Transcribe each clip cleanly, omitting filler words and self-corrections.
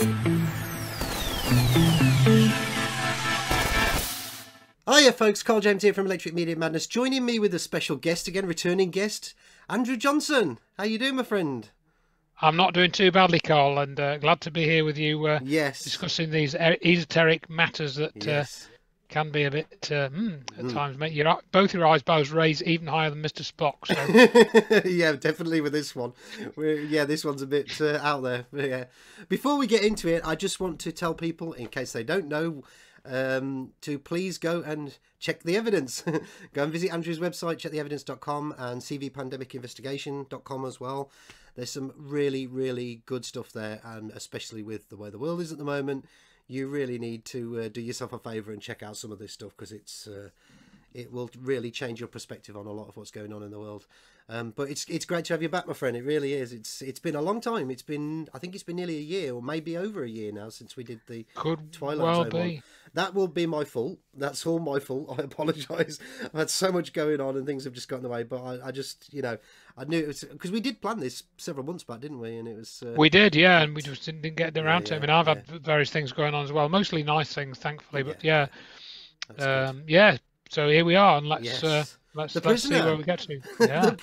Hiya folks, Carl James here from Electric Media Madness, joining me with a special guest again, returning guest, Andrew Johnson. How you doing, my friend? I'm not doing too badly, Carl, and glad to be here with you Yes. discussing these esoteric matters that Yes. can be a bit, at times, make both your eyebrows raise even higher than Mr. Spock. So. Yeah, definitely with this one. This one's a bit out there. Yeah. Before we get into it, I just want to tell people, in case they don't know, to please go and check the evidence. Go and visit Andrew's website, checktheevidence.com, and cvpandemicinvestigation.com as well. There's some really, really good stuff there, and especially with the way the world is at the moment, you really need to do yourself a favour and check out some of this stuff, because it will really change your perspective on a lot of what's going on in the world. But it's great to have you back, my friend. It really is. It's been a long time. I think it's been nearly a year, or maybe over a year now, since we did the Twilight Zone one. That will be my fault. That's all my fault. I apologise. I've had so much going on and things have just got in the way. But I just, I knew it was, because we did plan this several months back, didn't we? And it was. We did, yeah, and we just didn't get around to it. I mean, I've had various things going on as well, mostly nice things, thankfully. But yeah. So here we are, and let's see where we get to. Yeah. The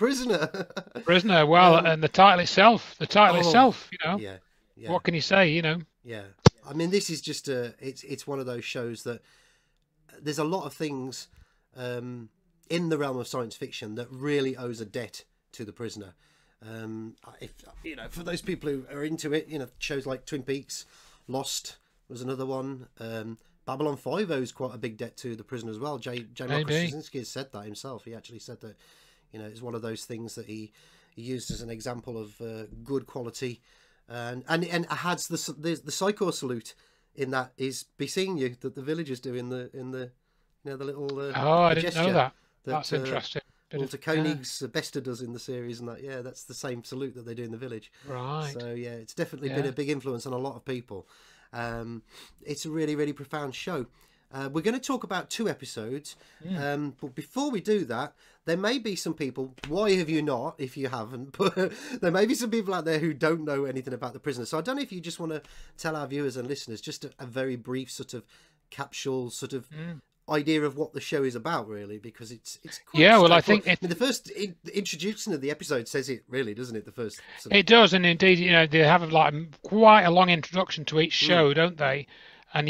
Prisoner. Well, and the title itself. Yeah. What can you say? Yeah. I mean, this is just it's one of those shows that there's a lot of things in the realm of science fiction that really owes a debt to The Prisoner. If for those people who are into it, shows like Twin Peaks, Lost was another one. Babylon 5 owes quite a big debt to The Prisoner as well. J. Michael Straczynski has said that himself. He actually said that, it's one of those things that he used as an example of good quality, and it has the Psycho salute in that is "Be seeing you" that the villagers do in the the little I the didn't gesture know that. That's interesting. Walter Koenig's Bester does in the series, and that's the same salute that they do in the village. Right. So it's definitely been a big influence on a lot of people. It's a really, really profound show. We're going to talk about 2 episodes, but before we do that, there may be some people, why have you not, if you haven't, but there may be some people out there who don't know anything about The Prisoner. So I don't know if you just want to tell our viewers and listeners just a very brief sort of capsule sort of idea of what the show is about, really, because it's quite I think the first introduction of the episode says it, really, doesn't it? The first it does, and indeed, they have quite a long introduction to each show, don't they? And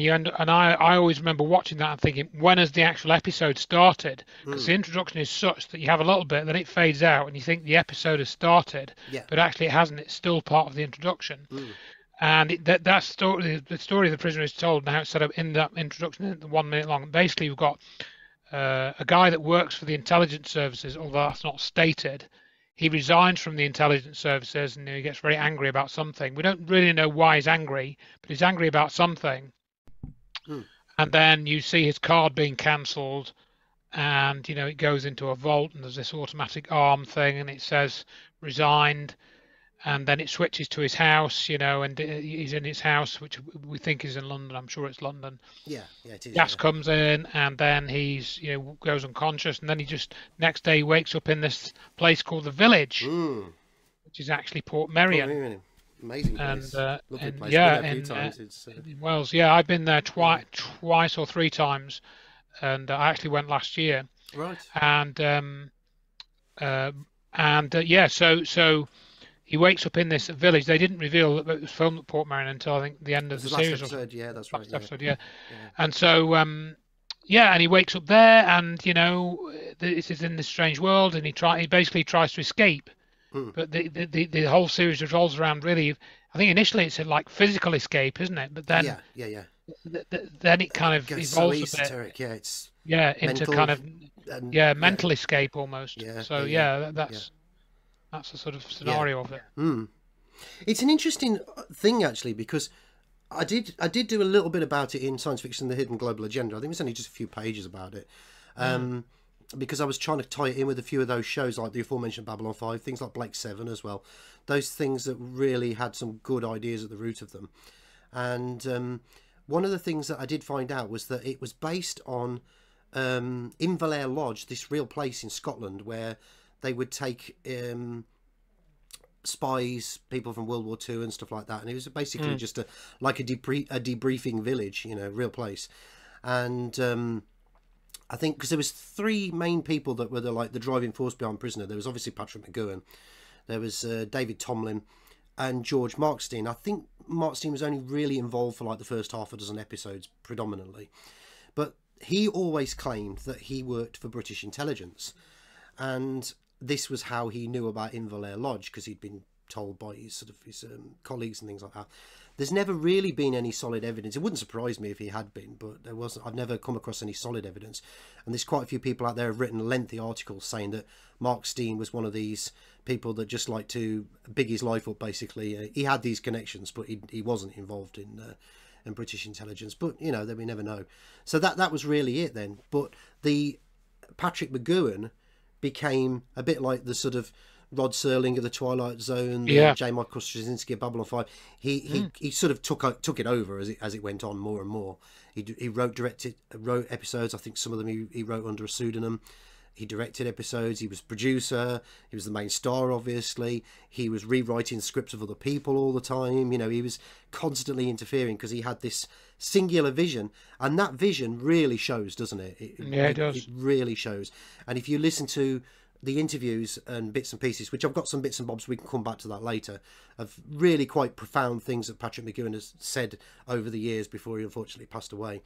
I always remember watching that and thinking, when has the actual episode started? Because the introduction is such that you have a little bit, then it fades out, and you think the episode has started, but actually it hasn't. It's still part of the introduction. And the story of The Prisoner is told and how it's set up in that introduction, 1 minute long. Basically, we've got a guy that works for the intelligence services, although that's not stated. He resigns from the intelligence services, and he gets very angry about something. We don't really know why he's angry, but he's angry about something. And then you see his card being cancelled, and it goes into a vault, and there's this automatic arm thing, and it says resigned. And then it switches to his house, and he's in his house, which we think is in London. I'm sure it's London. Yeah, it is. Gas comes in, and then he's, goes unconscious, and then he just next day wakes up in this place called the Village, which is actually Port Merion. Amazing place. Lovely place. In Wales. Yeah, I've been there twice or 3 times, and I actually went last year. Right. So he wakes up in this village. They didn't reveal that it was filmed at Port Merion until I think the end of the series. Last episode, yeah, that's right. Last episode, yeah. And so, and he wakes up there, and this is in this strange world, and he basically tries to escape. But the whole series revolves around, really, I think initially it's like physical escape, isn't it? But then then it kind of evolves a bit. It's into kind of mental escape almost. That's the sort of scenario of it. It's an interesting thing, actually, because I did do a little bit about it in Science Fiction: The Hidden Global Agenda. I think it's only just a few pages about it, because I was trying to tie it in with a few of those shows, like the aforementioned Babylon 5, things like Blake 7 as well. Those things that really had some good ideas at the root of them. And one of the things that I did find out was that it was based on Inverlair Lodge, this real place in Scotland where they would take spies, people from World War II and stuff like that, and it was basically just like a debriefing village, real place. And I think because there was three main people that were the driving force behind Prisoner. There was obviously Patrick McGoohan, there was David Tomlin, and George Markstein. I think Markstein was only really involved for like the first half a dozen episodes predominantly, but he always claimed that he worked for British intelligence, and this was how he knew about Inverlair Lodge, because he'd been told by his colleagues and things like that. There's never really been any solid evidence. It wouldn't surprise me if he had been, but there wasn't. I've never come across any solid evidence. And there's quite a few people out there have written lengthy articles saying that Markstein was one of these people that just like to big his life up, basically. He had these connections, but he wasn't involved in British intelligence. But, we never know. So that was really it then. But the Patrick McGoohan became a bit like the sort of Rod Serling of the Twilight Zone, J. Michael Straczynski of Babylon 5. He sort of took it over as it went on more and more. He wrote episodes. I think some of them he wrote under a pseudonym. He directed episodes. He was producer. He was the main star, obviously. He was rewriting scripts of other people all the time. He was constantly interfering because he had this singular vision, and that vision really shows, doesn't it? It does. It really shows. And if you listen to the interviews and bits and pieces, which I've got some bits and bobs, we can come back to that later, of really quite profound things that Patrick McGoohan has said over the years before he unfortunately passed away.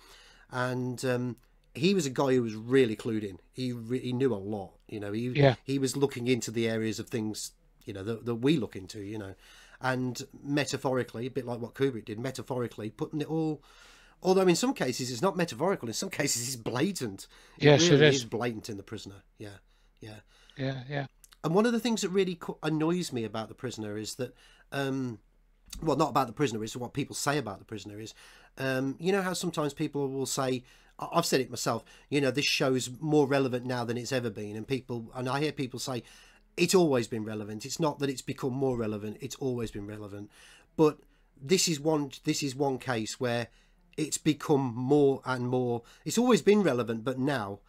And he was a guy who was really clued in. He knew a lot. He was looking into the areas of things that we look into, and metaphorically, a bit like what Kubrick did, metaphorically putting it all. Although in some cases it's not metaphorical, in some cases it's blatant. Yes, it really is. is blatant in The Prisoner. Yeah. And one of the things that really annoys me about The Prisoner is that, well, not about The Prisoner, is what people say about The Prisoner is, how sometimes people will say, I've said it myself, this show's more relevant now than it's ever been, and I hear people say it's always been relevant. It's not that it's become more relevant; it's always been relevant. But this is one case where it's become more and more. It's always been relevant, but now,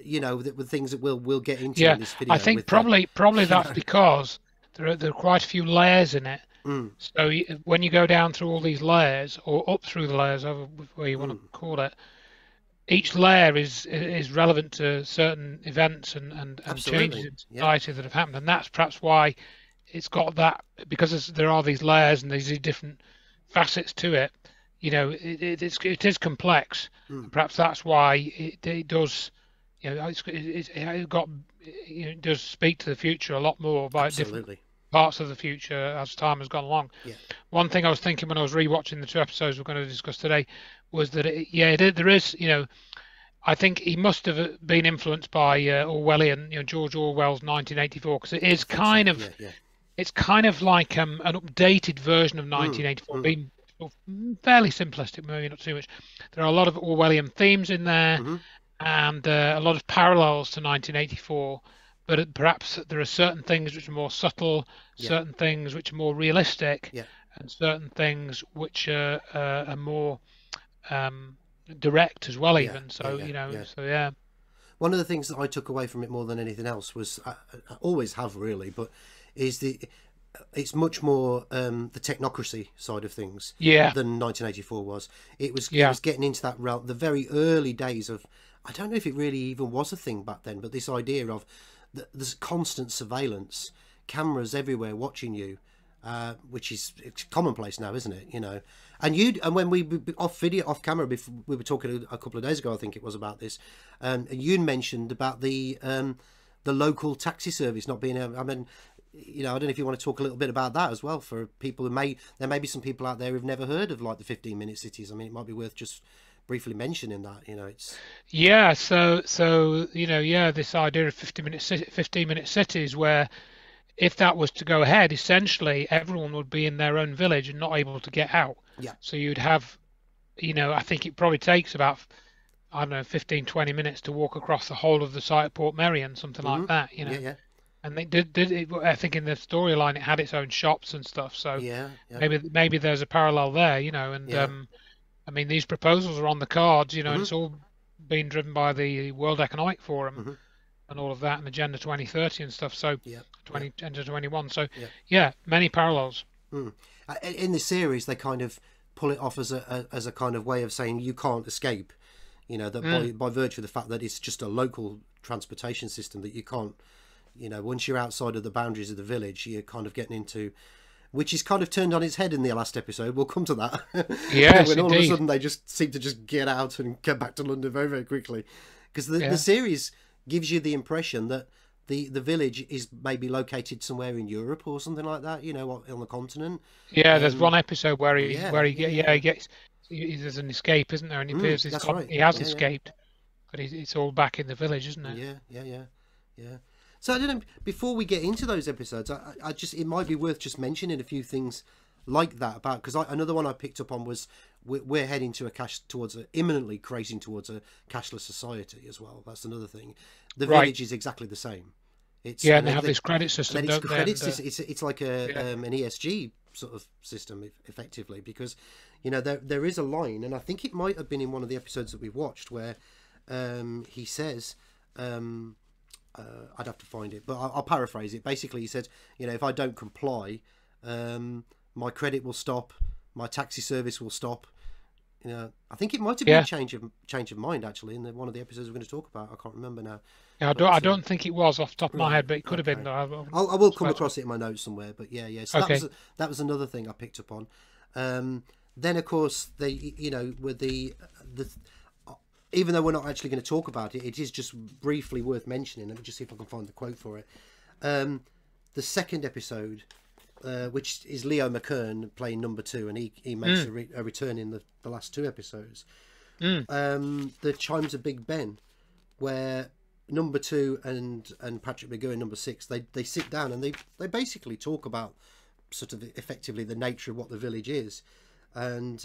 with things that we'll get into in this video. I think probably that's because there are quite a few layers in it. So when you go down through all these layers, or up through the layers, however way you want to call it, each layer is relevant to certain events and changes in society that have happened, and that's perhaps why it's got that, because there are these layers and these different facets to it. It is complex. And perhaps that's why it does. It does speak to the future a lot more about different parts of the future as time has gone along. One thing I was thinking when I was rewatching the two episodes we're going to discuss today was that there is, I think he must have been influenced by Orwellian, George Orwell's 1984, because it is kind of it's kind of like an updated version of 1984, being fairly simplistic, maybe not too much. There are a lot of Orwellian themes in there, and a lot of parallels to 1984. But perhaps there are certain things which are more subtle, certain things which are more realistic, and certain things which are more direct as well. So One of the things that I took away from it more than anything else was, I always have really, but is it's much more the technocracy side of things than 1984 was. It was getting into that realm, the very early days of, I don't know if it really even was a thing back then, but this idea of there's constant surveillance, cameras everywhere watching you, which is it's commonplace now, isn't it? And when we off camera, before we were talking a couple of days ago, I think it was, about this, and you mentioned about the local taxi service not being able. I mean, I don't know if you want to talk a little bit about that as well, for people there may be some people out there who've never heard of like the 15-minute cities. I mean, it might be worth just briefly mentioning that. It's this idea of 15-minute cities, where if that was to go ahead, essentially everyone would be in their own village and not able to get out. So you'd have, I think it probably takes about, I don't know, 15-20 minutes to walk across the whole of the site at Port Merion, something like that. And they did it, I think in the storyline it had its own shops and stuff. So maybe there's a parallel there. And I mean, these proposals are on the cards, and it's all being driven by the World Economic Forum. and all of that, and Agenda 2030 and stuff. So Yeah, yeah, 20 Agenda 21. So yeah. yeah, many parallels. In this series, they kind of pull it off as a kind of way of saying you can't escape. You know, that by virtue of the fact that it's just a local transportation system, that you can't, you know, once you're outside of the boundaries of the village, you're kind of getting into, which is kind of turned on its head in the last episode. We'll come to that. Yes, when all indeed. of a sudden they just seem to just get out and get back to London very, very quickly. Because the series gives you the impression that the village is maybe located somewhere in Europe or something like that, you know, on the continent. Yeah, there's one episode where Yeah, he gets there's an escape, isn't there? And he feels that's right. he has Yeah, escaped, but it's all back in the village, isn't it? yeah. So I don't know. Before we get into those episodes, I just it might be worth just mentioning a few things like that about, because another one I picked up on was we're heading to imminently creating towards a cashless society as well. That's another thing. The Right. village is exactly the same. It's Yeah, and they have this credit system, and it's don't they? credits. And, It's like an ESG sort of system, effectively, because you know there is a line, and I think it might have been in one of the episodes that we've watched where he says. I'd have to find it, but I'll paraphrase it. Basically, he said, you know, if I don't comply, my credit will stop, my taxi service will stop. You know, I think it might have been a change of mind actually in one of the episodes we're going to talk about. I can't remember now. yeah, I don't think it was off the top of my head, but it could have been. I will come across it in my notes somewhere. But yeah. So Okay. that was another thing I picked up on. Then of course with the even though we're not actually going to talk about it, it is just briefly worth mentioning. Let me just see if I can find the quote for it. The second episode, which is Leo McKern playing number 2, and he makes a return in the last 2 episodes. The Chimes of Big Ben, where number 2 and Patrick McGowan, number 6, they sit down and they basically talk about sort of effectively the nature of what the village is, and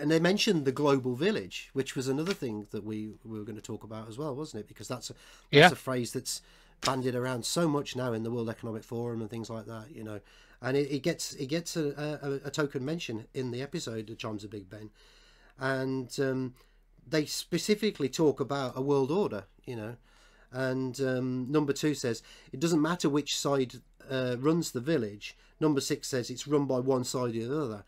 they mentioned the global village, which was another thing that we were going to talk about as well, wasn't it? Because that's a phrase that's bandied around so much now in the World Economic Forum and things like that, you know. And it gets a token mention in the episode of Chimes of Big Ben, and they specifically talk about a world order, you know. And number 2 says it doesn't matter which side runs the village. Number 6 says it's run by one side or the other.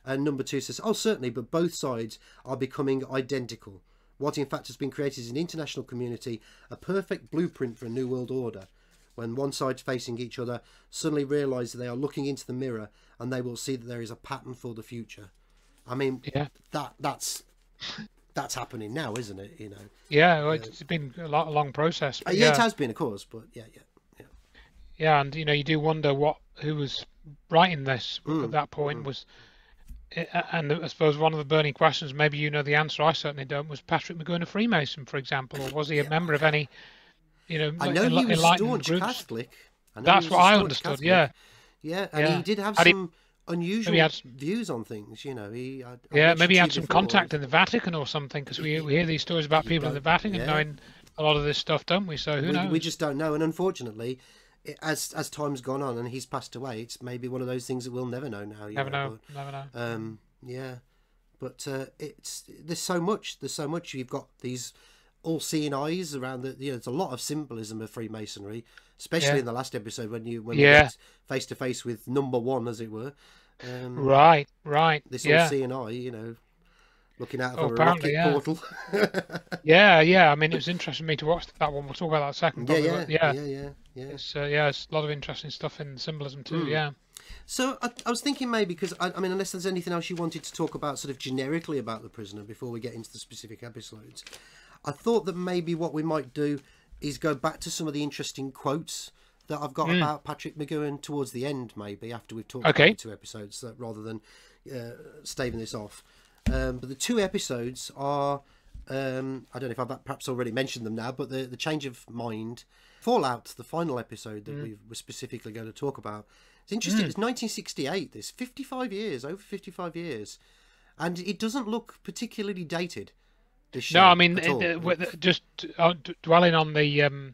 And number 2 says, oh, certainly, but both sides are becoming identical. What in fact has been created is an international community, a perfect blueprint for a new world order. When one side's facing each other, suddenly realise that they are looking into the mirror and they will see that there is a pattern for the future. I mean, that's happening now, isn't it? You know. Yeah, well, it's been a long process. Yeah, it has been, of course, but yeah. Yeah, and you do wonder who was writing this at that point was. And I suppose one of the burning questions, maybe you know the answer, I certainly don't, was Patrick McGowan a Freemason, for example, or was he a member of any, I know he was staunch groups? Catholic. That's what I understood, Catholic. Yeah, and he did have some unusual views on things, you know. Maybe he had some contact in the Vatican or something, because we hear these stories about people in the Vatican knowing a lot of this stuff, don't we? So who knows? We just don't know, and unfortunately, as time's gone on and he's passed away, it's maybe one of those things that we'll never know now. Never know. Yeah, but there's so much. You've got these all-seeing eyes around there's a lot of symbolism of Freemasonry, especially in the last episode when we get face to face with number 1, as it were. Right. This all-seeing eye, you know, looking out of a rocket portal. yeah. I mean, it was interesting for me to watch that one. We'll talk about that in a second. Yeah. It's a lot of interesting stuff in symbolism too. Yeah. So I was thinking maybe, because I mean, unless there's anything else you wanted to talk about sort of generically about The Prisoner before we get into the specific episodes, I thought that maybe what we might do is go back to some of the interesting quotes that I've got about Patrick McGowan towards the end, maybe after we've talked about the 2 episodes, rather than staving this off. But the 2 episodes are, I don't know if I've perhaps already mentioned them now, but the Change of Mind, Fallout, the final episode that we were specifically going to talk about. It's interesting. It's 1968. This 55 years, over 55 years, and it doesn't look particularly dated. This show, no, I mean, just dwelling on the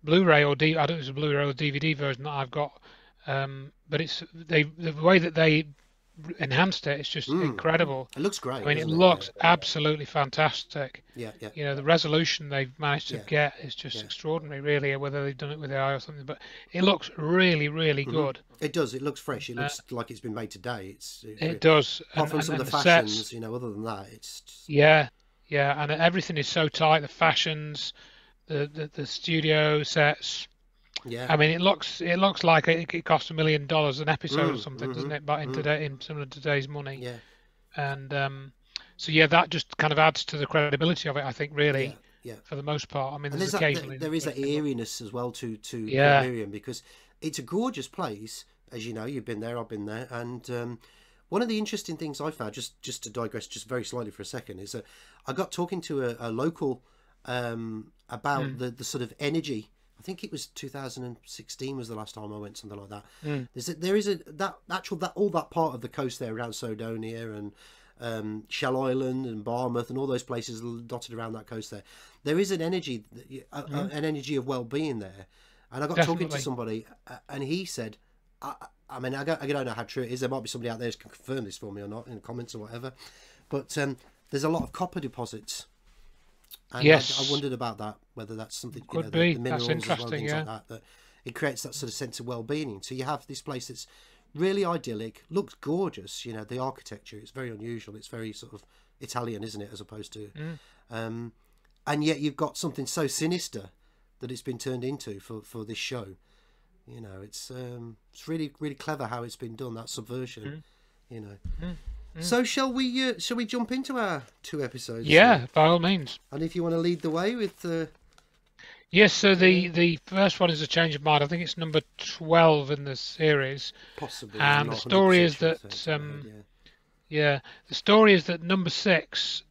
Blu-ray or I don't know if it's a Blu-ray or DVD version that I've got, but it's the way that they enhanced it. It's just incredible. It looks great. I mean, it doesn't looks absolutely fantastic. Yeah, yeah. You know, the resolution they've managed to Yeah. get is just Yeah. extraordinary, really, whether they've done it with AI or something. But it looks really, really good. It does. It looks fresh. It looks like it's been made today. It does. Apart from some of the fashions, sets, you know, other than that, it's just, yeah, yeah, and everything is so tight. The fashions, the studio sets. yeah. I mean, it looks like it costs $1 million an episode or something, doesn't it? But in some of today's money. Yeah. And so yeah, that just kind of adds to the credibility of it, I think, really, Yeah. for the most part. I mean, And there's occasionally there is that eeriness as well to Yeah. Miriam, because it's a gorgeous place, as you know. You've been there, I've been there, and one of the interesting things I found, just to digress just very slightly for a second, is that I got talking to a local about the sort of energy. I think it was 2016 was the last time I went, something like that. There is all that part of the coast there around Sodonia and Shell Island and Barmouth and all those places dotted around that coast there. There is an energy, an energy of well-being there. And I got talking to somebody, and he said, I mean, I don't know how true it is. There might be somebody out there who can confirm this for me or not in the comments or whatever. But there's a lot of copper deposits. And Yes. I wondered about that, whether that's something, Could you know, be. the minerals That's as well, interesting, things like that it creates that sort of sense of well-being. So you have this place that's really idyllic, looks gorgeous. You know, the architecture, it's very unusual. It's very sort of Italian, isn't it, as opposed to, and yet you've got something so sinister that it's been turned into for this show. You know, it's really clever how it's been done, that subversion. You know. So shall we jump into our 2 episodes? Yeah, by all means. And if you want to lead the way with Yes, so the first one is A Change of Mind. I think it's number 12 in the series. possibly, And the story is that the story is that number 6,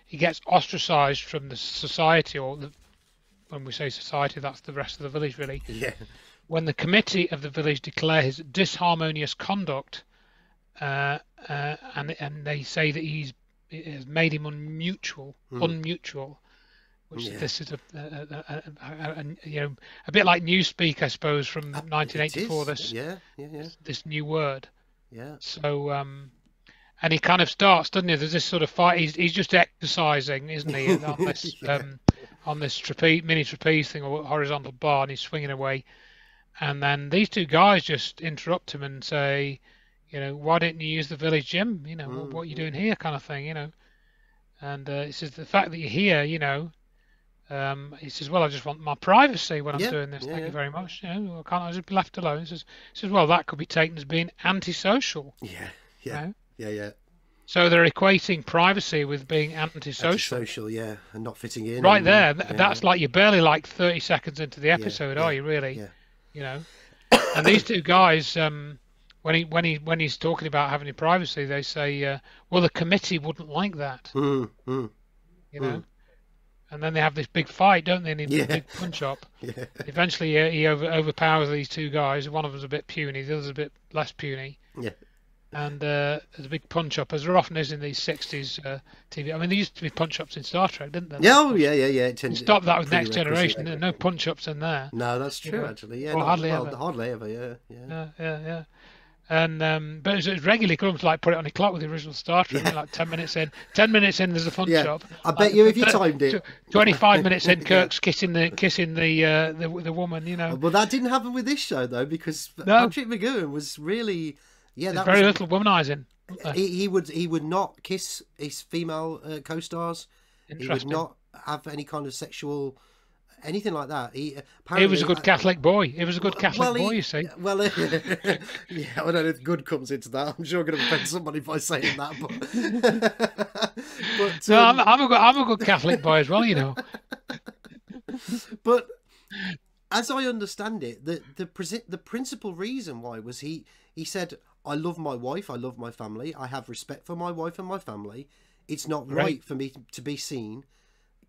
he gets ostracized from the society, when we say society, that's the rest of the village, really. yeah, When the committee of the village declare his disharmonious conduct, and they say that it has made him unmutual, which this is a bit like Newspeak, I suppose, from 1984. This new word. Yeah. So and he kind of starts, doesn't he? There's this sort of fight. He's just exercising, isn't he, on this on this mini trapeze thing or horizontal bar, and he's swinging away. And then these 2 guys just interrupt him and say, you know, why didn't you use the village gym? You know, what are you doing here, kind of thing, you know. And he says, the fact that you're here, you know, he says, well, I just want my privacy when I'm doing this. Thank you very much. You know, can't I just be left alone? He says, well, that could be taken as being antisocial. Yeah. You know? Yeah. So they're equating privacy with being antisocial. Antisocial, yeah, and not fitting in. Right there, that's like you're barely like 30 seconds into the episode, are you really? Yeah. You know. And these 2 guys, when he's talking about having privacy, they say, well, the committee wouldn't like that. You know. And then they have this big fight, don't they? In a big punch up. Yeah. Eventually, he overpowers these 2 guys. One of them's a bit puny, the other's a bit less puny. Yeah. And there's a big punch up, as there often is in these 60s TV. I mean, there used to be punch ups in Star Trek, didn't there? Yeah, yeah. Stop that with Next Generation. There's no punch ups in there. No, that's true, actually. Yeah, hardly ever. Yeah. And but it's regularly comes like put it on a clock with the original Star Trek. Like 10 minutes in, there's a punch up. I bet you if you timed it. 25 minutes in, Kirk's kissing the woman. You know. Well, that didn't happen with this show though, because Patrick McGoohan was really. Yeah, that very little womanizing. He would not kiss his female co-stars. He would not have any kind of sexual anything like that. He was a good Catholic boy. He was a good Catholic boy, you see. Well, yeah, I don't know if good comes into that. I'm sure I'm going to offend somebody by saying that, but no, I'm a good Catholic boy as well, you know. But as I understand it, the principal reason why was he said, I love my wife, I love my family, I have respect for my wife and my family. It's not right for me to be seen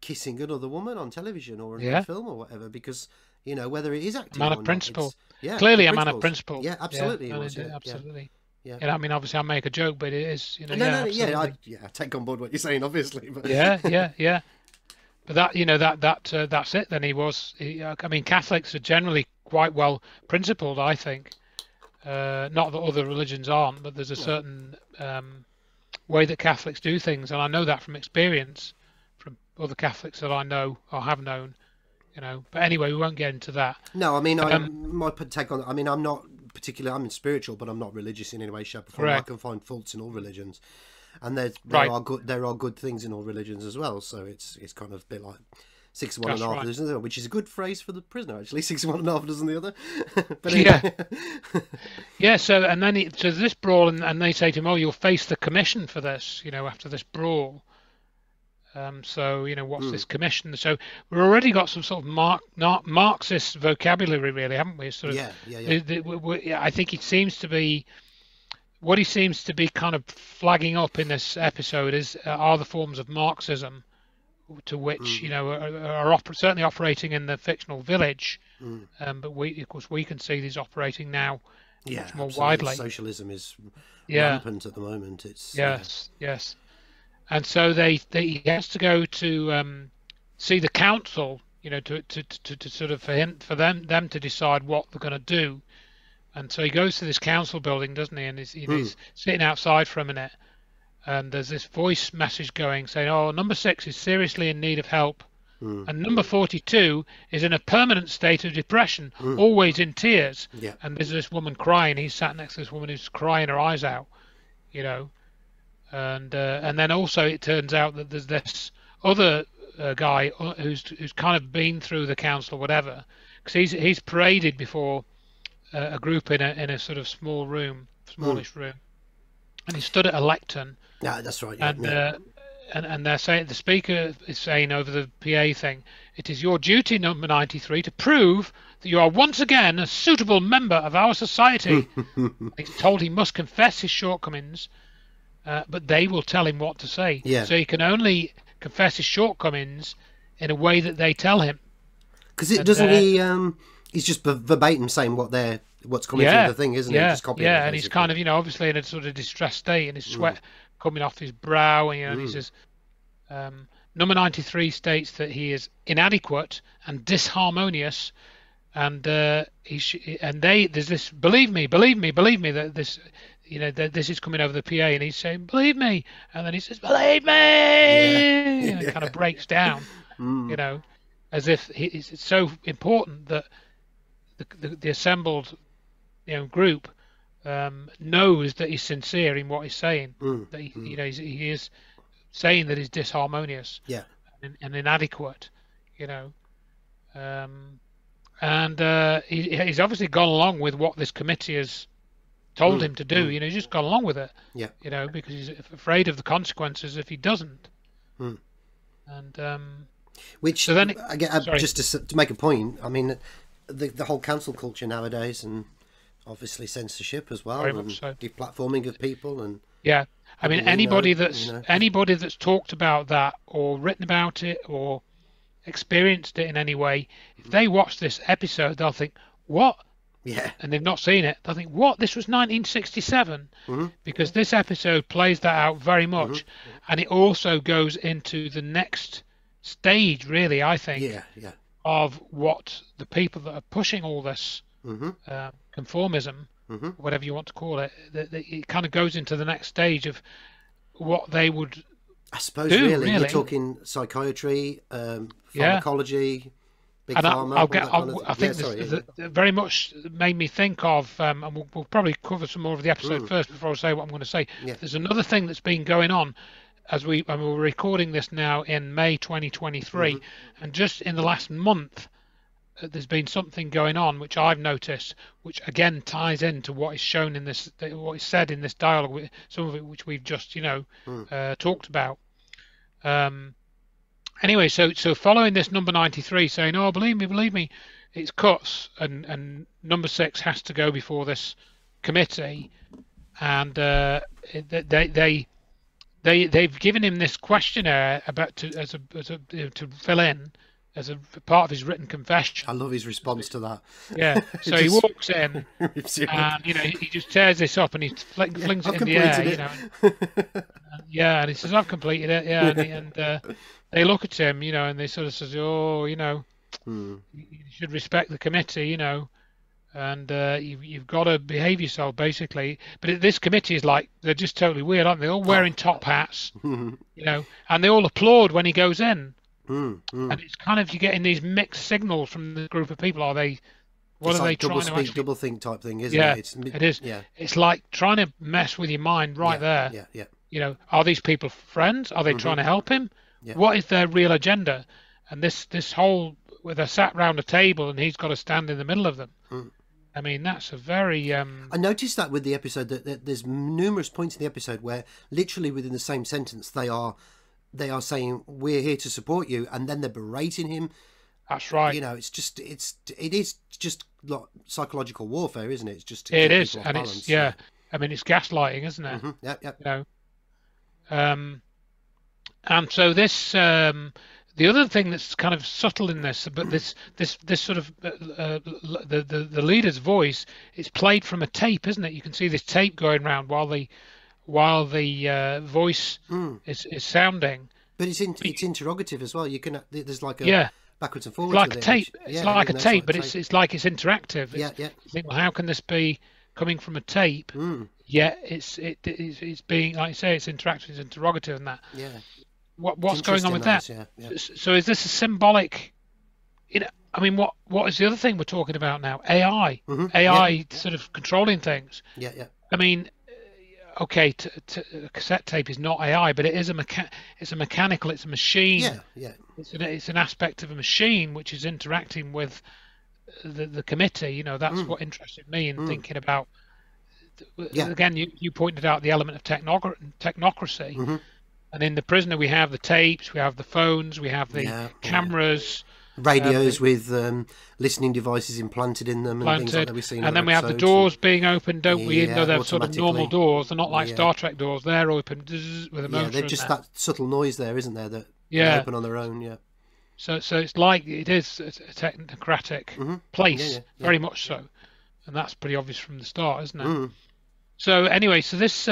kissing another woman on television or in a film or whatever, because, you know, whether it is acting or not. Principle. Clearly a man of principle. Yeah, absolutely. Absolutely. Yeah. And I mean, obviously I make a joke, but it is, you know. I take on board what you're saying, obviously. But... Yeah. But that, you know, that's it. Then I mean, Catholics are generally quite well principled, I think. Not that other religions aren't, but there's a certain way that Catholics do things, and I know that from experience from other Catholics that I know or have known. But anyway, we won't get into that. No, I mean, my take on. I mean, I'm not particularly. I'm spiritual, but I'm not religious in any way, shape, or form. I can find faults in all religions, and there are good things in all religions as well. So it's kind of a bit like 6 of one and a half dozen the other, which is a good phrase for the prisoner. Actually, 6 of one and a half dozen the other. But anyway. Yeah. So and then so this brawl, and they say to him, "Oh, you'll face the commission for this." After this brawl. So what's this commission? So we've already got some sort of Marxist vocabulary, really, haven't we? I think it seems to be what he seems to be kind of flagging up in this episode are the forms of Marxism, to which are certainly operating in the fictional village, but of course we can see these operating now much more widely. Socialism is rampant at the moment. It's yes. And so he has to go to see the council, to sort of for them to decide what they're going to do. And so he goes to this council building, doesn't he? And he's sitting outside for a minute, and there's this voice message going saying, "Oh, number 6 is seriously in need of help, and number 42 is in a permanent state of depression, always in tears." Yeah. And there's this woman crying. He's sat next to this woman who's crying her eyes out, And then also it turns out that there's this other guy who's kind of been through the council or whatever, because he's paraded before a group in a sort of smallish room, and he stood at a lectern. Yeah, that's right. And they're saying, the speaker is saying over the PA thing, "It is your duty, number 93, to prove that you are once again a suitable member of our society." He's told he must confess his shortcomings. But they will tell him what to say. Yeah. So he can only confess his shortcomings in a way that they tell him. Because he's just verbatim saying what's coming through the thing, isn't he? Just copying it, and he's kind of obviously in a sort of distressed state, and his sweat coming off his brow, and he says, number 93 states that he is inadequate and disharmonious, and there's this believe me that this. That this is coming over the PA, and he's saying, "Believe me," and then he says, "Believe me," and it kind of breaks down, as if it's so important that the assembled, group knows that he's sincere in what he's saying, that he is saying that he's disharmonious, and inadequate, and he's obviously gone along with what this committee has told him to do. He's just gone along with it. Because he's afraid of the consequences if he doesn't. And which, so then just to make a point, I mean, the whole cancel culture nowadays, and obviously censorship as well, and deplatforming of people, and I mean, anybody that's talked about that or written about it or experienced it in any way, if they watch this episode, they'll think, "What?" And they've not seen it. They'll think, "What? This was 1967?" Because this episode plays that out very much, and it also goes into the next stage, really, I think, of what the people that are pushing all this conformism, whatever you want to call it, it kind of goes into the next stage of what they would. I suppose really you're talking psychiatry, pharmacology. I think this very much made me think of, and we'll probably cover some more of the episode first before I say what I'm going to say. There's another thing that's been going on we're recording this now in May 2023, and just in the last month, there's been something going on which I've noticed, which again ties into what is shown in this, what is said in this dialogue, some of it which we've just talked about. Anyway, so following this number 93 saying, "Oh, believe me," it's cuts, and number 6 has to go before this committee, and they've given him this questionnaire to fill in as a part of his written confession. I love his response to that. Yeah, so he walks in, and he just tears this up and he flings it in the air. And he says, "I've completed it." And they look at him, and they sort of says, "Oh, you should respect the committee," and you've got to behave yourself basically. But this committee is like, they're just totally weird, aren't they? All wearing top hats, and they all applaud when he goes in. And it's kind of, you're getting these mixed signals from the group of people. What it's are like they trying to actually... double think type thing, isn't it? Yeah, it is. Yeah. It's like trying to mess with your mind right there. Yeah. Are these people friends? Are they trying to help him? Yeah. What is their real agenda? And this whole, where they're sat round a table and he's got to stand in the middle of them. I mean, that's a very... I noticed that with the episode, that there's numerous points in the episode where literally within the same sentence they are saying, we're here to support you, and then they're berating him. That's right. It is just like psychological warfare, isn't it? It's just it is, and balance, it's I mean, it's gaslighting, isn't it? And so this the other thing that's kind of subtle in this, but this sort of the leader's voice is played from a tape, isn't it? You can see this tape going around while the voice is sounding. But it's interrogative as well. You can there's like a backwards and forwards. It's like a tape. It's like a tape, but it's like it's interactive. Yeah. You think, well, how can this be coming from a tape? Yeah, it's being, like you say, it's interactive, it's interrogative, and that. Yeah. What's going on with that? Yeah. So is this a symbolic? I mean, what is the other thing we're talking about now? AI. AI sort of controlling things. Yeah. I mean, okay, a cassette tape is not AI, but it is it's a mechanical, it's a machine. Yeah. It's an aspect of a machine which is interacting with the committee. That's what interested me in thinking about. Again, you pointed out the element of technocracy. And in The Prisoner, we have the tapes, we have the phones, we have the cameras, radios with listening devices implanted in them, and things like that we've seen. And then we have the doors being opened, don't we? Even though they're sort of normal doors, they're not like Star Trek doors. They're open with a motor. Yeah, they're just that subtle noise there, isn't there? That they open on their own. Yeah. So it's like it is a technocratic place, very much so, and that's pretty obvious from the start, isn't it? So anyway, so this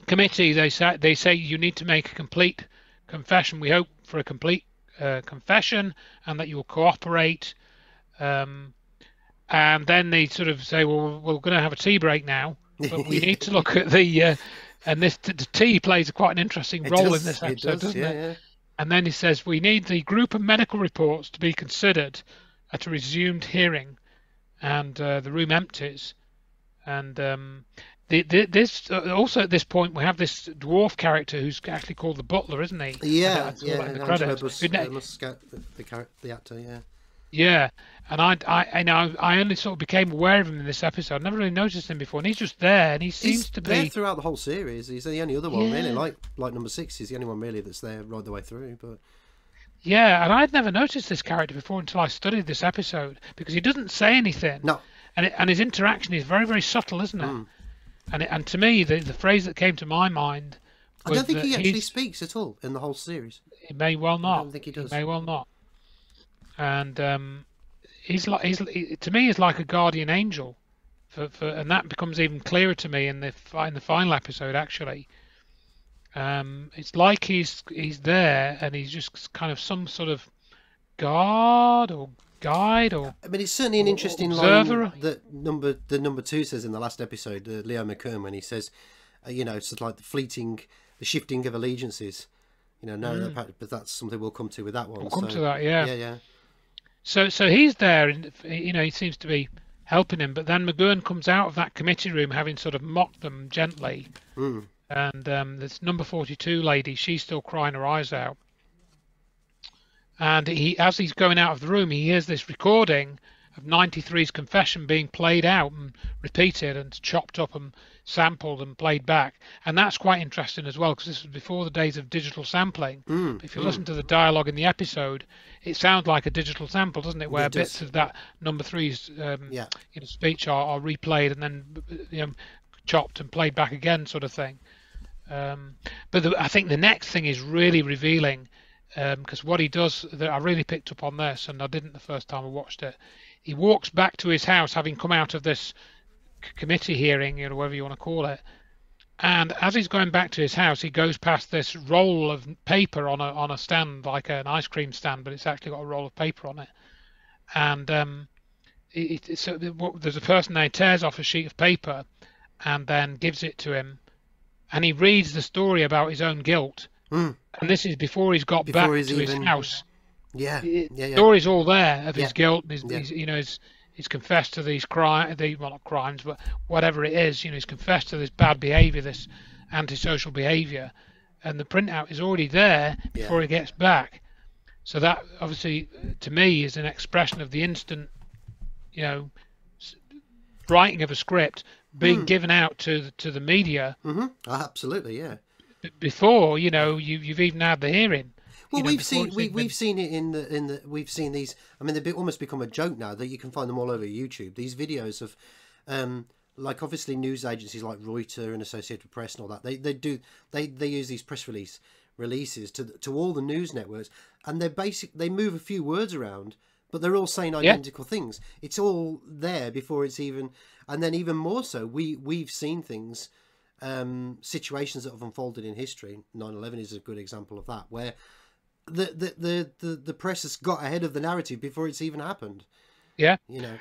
committee, they say you need to make a complete confession. We hope for a complete confession, and that you will cooperate. And then they sort of say, well, we're going to have a tea break now, but we need to look at the and the tea plays quite an interesting role in this episode, doesn't it? Yeah. And then he says, we need the group of medical reports to be considered at a resumed hearing, and the room empties. And this also at this point we have this dwarf character who's actually called the butler, isn't he? Yeah. The credits. The actor, yeah. Yeah, and I only sort of became aware of him in this episode. I never really noticed him before, and he's just there, and he seems to be there throughout the whole series. He's the only other one really, like number 6. He's the only one really that's there right the way through. But yeah, and I'd never noticed this character before until I studied this episode, because he doesn't say anything. No, and his interaction is very, very subtle, isn't it? And to me, the phrase that came to my mind was, I don't think he actually speaks at all in the whole series. He may well not. I don't think he does. He may well not. And to me, he's like a guardian angel, and that becomes even clearer to me in the final episode. Actually, it's like he's there, and he's just kind of some sort of guard or guide, or I mean, it's certainly an interesting observer. Line that number 2 says in the last episode, Leo McKern, when he says, it's like the shifting of allegiances. But that's something we'll come to with that one. We'll come to that, yeah. Yeah. So he's there, and he seems to be helping him. But then McGurn comes out of that committee room, having sort of mocked them gently. And this number 42 lady, she's still crying her eyes out. And as he's going out of the room, he hears this recording of 93's confession being played out and repeated and chopped up and sampled and played back. And that's quite interesting as well, because this was before the days of digital sampling. If you listen to the dialogue in the episode, it sounds like a digital sample, doesn't it? Where bits of that number 3's speech are replayed and then chopped and played back again, sort of thing. But I think the next thing is really revealing, because what he does, I really picked up on this, and I didn't the first time I watched it. He walks back to his house, having come out of this committee hearing, whatever you want to call it. And as he's going back to his house, he goes past this roll of paper on a stand, like an ice cream stand, but it's actually got a roll of paper on it. And so there's a person there tears off a sheet of paper and then gives it to him, and he reads the story about his own guilt. Mm. And this is before he's got Before back he's to his even- house. Yeah, The yeah, yeah. story's all there of his Yeah. guilt. Yeah. He's confessed to these well, not crimes, but whatever it is. He's confessed to this bad behaviour, this antisocial behaviour, and the printout is already there before he gets back. So that obviously, to me, is an expression of the instant, writing of a script being given out to the media Mm-hmm. Absolutely, yeah. before you've even had the hearing. Well, before we've seen it's even been- we've seen it in the we've seen these. I mean, they've almost become a joke now that you can find them all over YouTube. These videos of, like obviously news agencies like Reuters and Associated Press and all that. They use these press releases to all the news networks, and they move a few words around, but they're all saying identical things. It's all there before it's even, and then even more so, we've seen things. Situations that have unfolded in history. 9/11 is a good example of that, where the press has got ahead of the narrative before it's even happened. Yeah.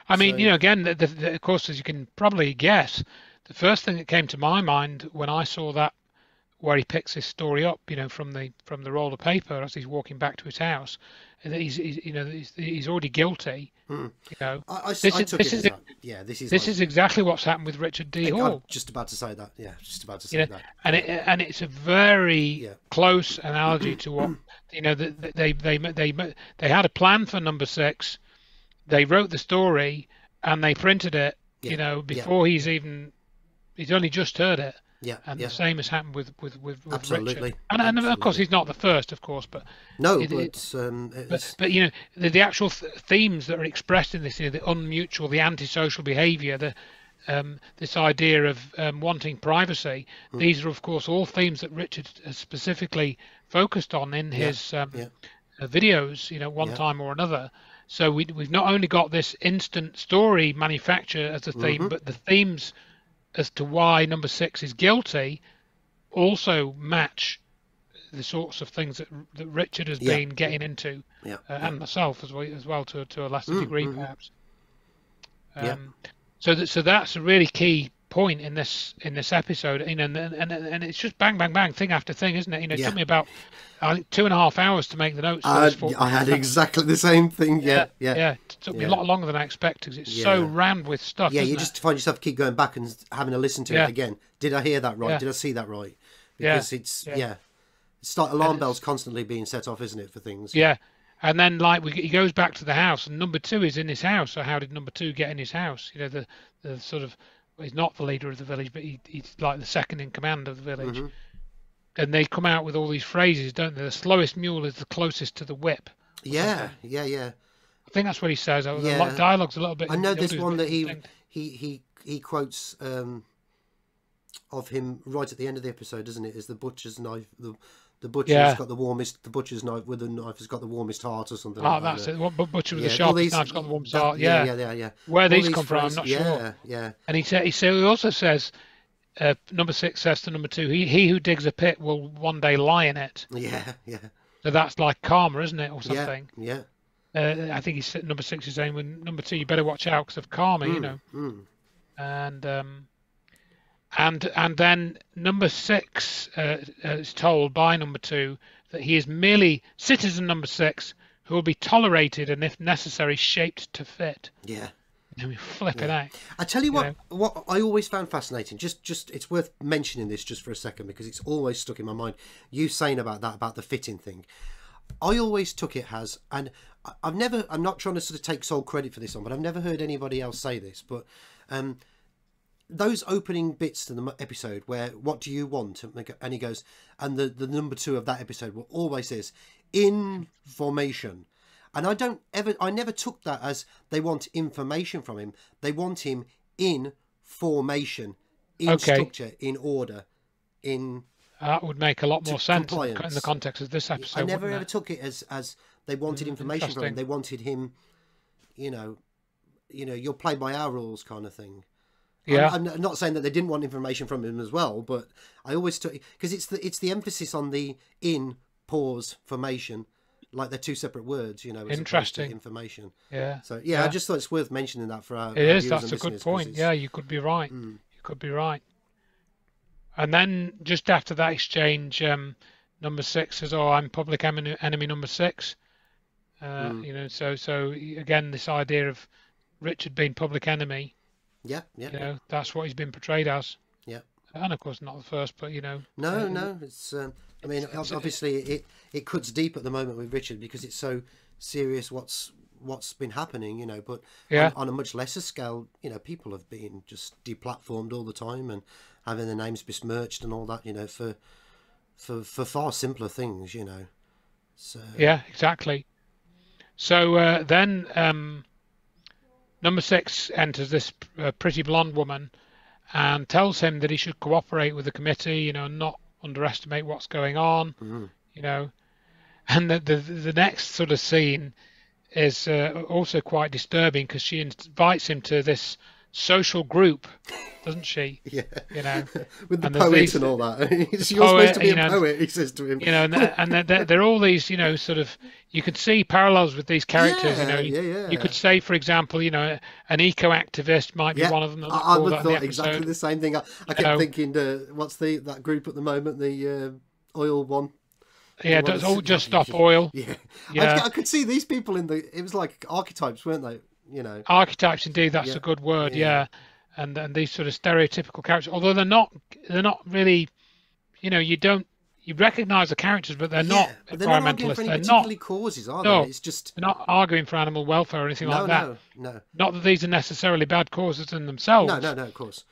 I mean, so- again, of course, as you can probably guess, the first thing that came to my mind when I saw that, where he picks this story up, from the roll of paper as he's walking back to his house, and that he's already guilty. I This took is it as that. Yeah, this is exactly what's happened with Richard D. I'm Hall. just about to say that. Yeah, just about to say that. And it's a very close analogy to what they had a plan for number 6. They wrote the story and they printed it. Before he's only just heard it. Yeah, And yeah. the same has happened with Absolutely. Richard. And of course he's not the first, of course, but No, it- but but the actual themes that are expressed in this, the unmutual, the antisocial behaviour, this idea of wanting privacy. These are, of course, all themes that Richard has specifically focused on in his videos, one time or another. So we've not only got this instant story manufacture as a theme, but the themes as to why number 6 is guilty also match the sorts of things that Richard has been getting into, and myself as well to a lesser degree, perhaps. So that's a really key point in this episode, and it's just bang bang bang, thing after thing, isn't it? It took me about, I think, 2.5 hours to make the notes. I had exactly the same thing. Yeah. It took me a lot longer than I expected because it's so rammed with stuff. Yeah, isn't you it? just find yourself keep going back and having to listen to it again. Did I hear that right? Yeah. Did I see that right? Because it's it's like alarm bells constantly being set off, isn't it, for things? Yeah. And then, he goes back to the house, and number 2 is in his house. So how did number 2 get in his house? The sort of, he's not the leader of the village, but he's like the second in command of the village. And they come out with all these phrases, don't they? The slowest mule is the closest to the whip. Yeah. I think that's what he says. The Yeah. dialogue's a little bit. I know he'll this do his one that bit distinct. he quotes of him right at the end of the episode, doesn't it? Is the butcher's knife the butcher's got the warmest. The butcher's knife with the knife has got the warmest heart, or something. Oh, like that's that. it. What butcher with the all sharpest these- knife's got the warmest that- heart. Yeah. Where All these these come from, I'm not sure. Yeah. And he also says, number 6 says to number 2, he who digs a pit will one day lie in it. Yeah. So that's like karma, isn't it, or something? Yeah. I think number 6 is saying, with number 2, you better watch out because of karma, And then number 6 is told by number 2 that he is merely citizen number 6 who will be tolerated and, if necessary, shaped to fit. Yeah. And we flip it out. I tell you what I always found fascinating. Just it's worth mentioning this just for a second because it's always stuck in my mind. You saying about the fitting thing. I always took it as, and I'm not trying to sort of take sole credit for this one, but I've never heard anybody else say this. But those opening bits to the episode where what do you want, and he goes, and the number 2 of that episode will always is information. And I never took that as they want information from him. They want him in formation, in structure, in order, in. That would make a lot more sense in compliance. the context of this episode. I never wouldn't ever it? took it as they wanted information from him. Interesting. They wanted him, you'll play by our rules kind of thing. Yeah. I'm not saying that they didn't want information from him as well, but I always took, because it's the emphasis on the in pause formation like they're two separate words, you know, as opposed to Interesting. information. Yeah. So Yeah. I just thought it's worth mentioning that for our It is. viewers That's and a good listeners, 'cause point. it's, Yeah, you could be right. You could be right. And then just after that exchange, number 6 says, "Oh, I'm public enemy number 6." You know, so again, this idea of Richard being public enemy. yeah, You know, that's what he's been portrayed as. yeah. And of course, not the first, but you know. No, it's. I mean, obviously, it cuts deep at the moment with Richard because it's so serious. What's been happening, you know? But Yeah. on a much lesser scale, you know, people have been just deplatformed all the time and having their names besmirched and all that, you know, for far simpler things, you know. So Yeah, exactly. So then number 6 enters this pretty blonde woman and tells him that he should cooperate with the committee, you know, and not underestimate what's going on, you know. And the next sort of scene is also quite disturbing because she invites him to this social group, doesn't she? yeah, You know, with the and there's poet these- and all that. You're poet, supposed to be you a know, poet, he says to him. you know, and they're all these, you know, sort of, you could see parallels with these characters, you know. Yeah. You could say, for example, you know, an eco-activist might be one of them. I Call that in the thought exactly episode. the same thing. I kept know. thinking, what's that group at the moment? The oil one. Yeah, What it's is all it? just stop oil. Yeah, Yeah. I could see these people in the. It was like archetypes, weren't they? You know. Archetypes, indeed, that's Yeah, a good word. yeah. Yeah, and these sort of stereotypical characters, although they're not really, you know, you recognise the characters, but they're not but they're not arguing environmentalists. for any They're particularly not. causes, are No, they? It's just they're not arguing for animal welfare or anything like that. no, Not that these are necessarily bad causes in themselves. no, of course.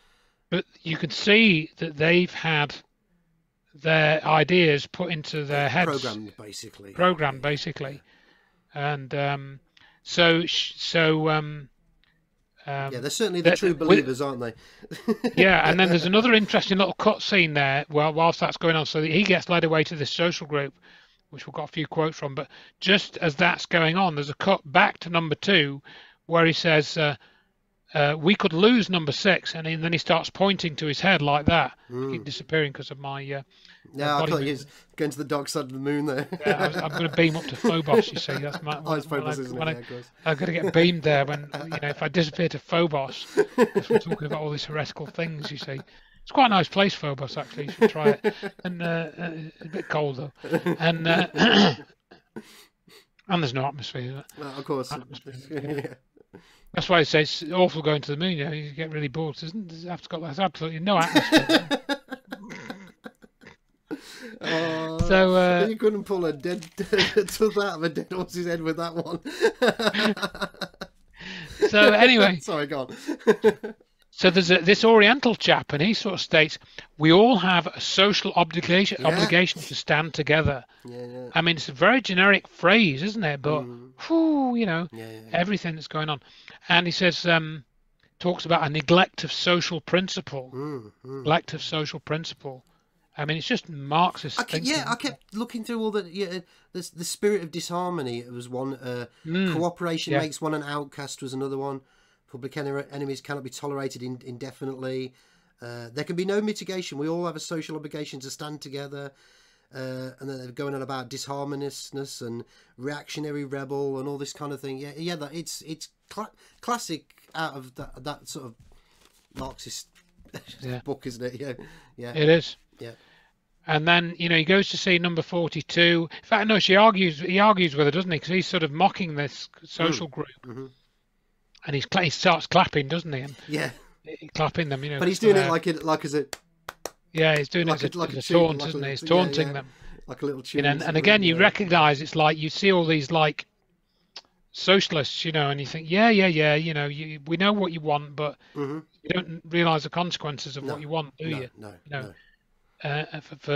But you can see that they've had their ideas put into their heads, Programmed, basically, and so yeah, they're certainly the true believers, aren't they? yeah. And then there's another interesting little cut scene there. Well, whilst that's going on, so he gets led away to this social group, which we've got a few quotes from. But just as that's going on, there's a cut back to number 2, where he says, "We could lose number 6," and then he starts pointing to his head like that. Keep disappearing because of my. Yeah, I thought he was going to the dark side of the moon there. Yeah, I'm going to beam up to Phobos. You see, that's my. Oh, it's Phobos, isn't it? Yeah, of course. I've got to get beamed there when you know if I disappear to Phobos. Because we're talking about all these heretical things. You see, it's quite a nice place, Phobos. Actually, you should try it. And it's a bit cold though, and and there's no atmosphere. Well, of course. Yeah. That's why I say it's awful going to the moon. You know, you get really bored. There's absolutely no atmosphere. So you couldn't pull a dead tooth out of a dead horse's head with that one. so anyway, sorry, go on. So there's this Oriental chap, and he sort of states, "We all have a social obligation to stand together." Yeah. I mean, it's a very generic phrase, isn't it? But whew, you know, everything that's going on. And he says, talks about a neglect of social principle. Neglect of social principle. I mean, it's just Marxist thinking. Yeah, I kept looking through all the spirit of disharmony was one. Cooperation makes one an outcast was another one. Public enemies cannot be tolerated indefinitely. There can be no mitigation. We all have a social obligation to stand together. And then they're going on about disharmoniousness and reactionary rebel and all this kind of thing. Yeah. That it's classic out of that sort of Marxist book, isn't it? Yeah. It is. Yeah. And then, you know, he goes to see number 42. In fact, no, he argues with her, doesn't he? Because he's sort of mocking this social group. And he starts clapping, doesn't he? And clapping them, you know. But he's doing it like as a... Yeah, he's doing it as a taunt, isn't he? He's taunting them. Like a little tune. You know, and again, you recognise it's like you see all these, like, socialists, you know, and you think, you know, we know what you want, but you don't realise the consequences of what you want, do you? No.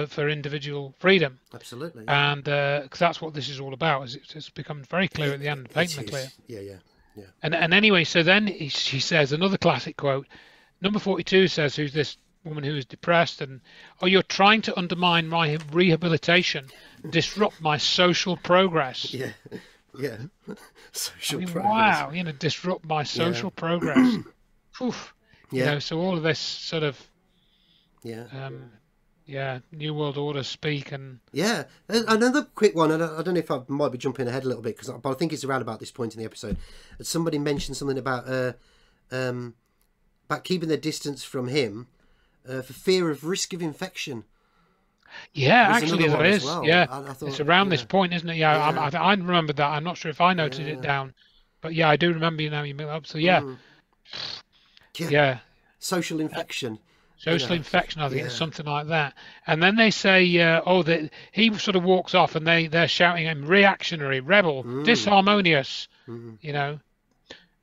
For individual freedom. Absolutely. And because that's what this is all about. It's become very clear at the end, patently clear. Yeah. And anyway, so then she says another classic quote. Number 42 says, "Who's this woman who is depressed?" And, "Oh, you're trying to undermine my rehabilitation, disrupt my social progress." Yeah. Social progress. Wow, you know, disrupt my social progress. Oof. Yeah. You know, so all of this sort of Yeah, New World Order speak and Yeah, another quick one. And I don't know if I might be jumping ahead a little bit, but I think it's around about this point in the episode. Somebody mentioned something um, about keeping their distance from him for fear of risk of infection. yeah, There's actually another there one as is. well. Yeah, I it's thought, around this yeah, point, isn't it? Yeah, yeah, I remember that. I'm not sure if I noted it yeah, down, but yeah, I do remember you now. You bring it up. So yeah, mm, yeah. yeah. Social infection. You Social know, infection, I think it's yeah, something like that. And then they say, oh, that he sort of walks off, and they're shouting at him, reactionary, rebel, mm, disharmonious, mm. you know.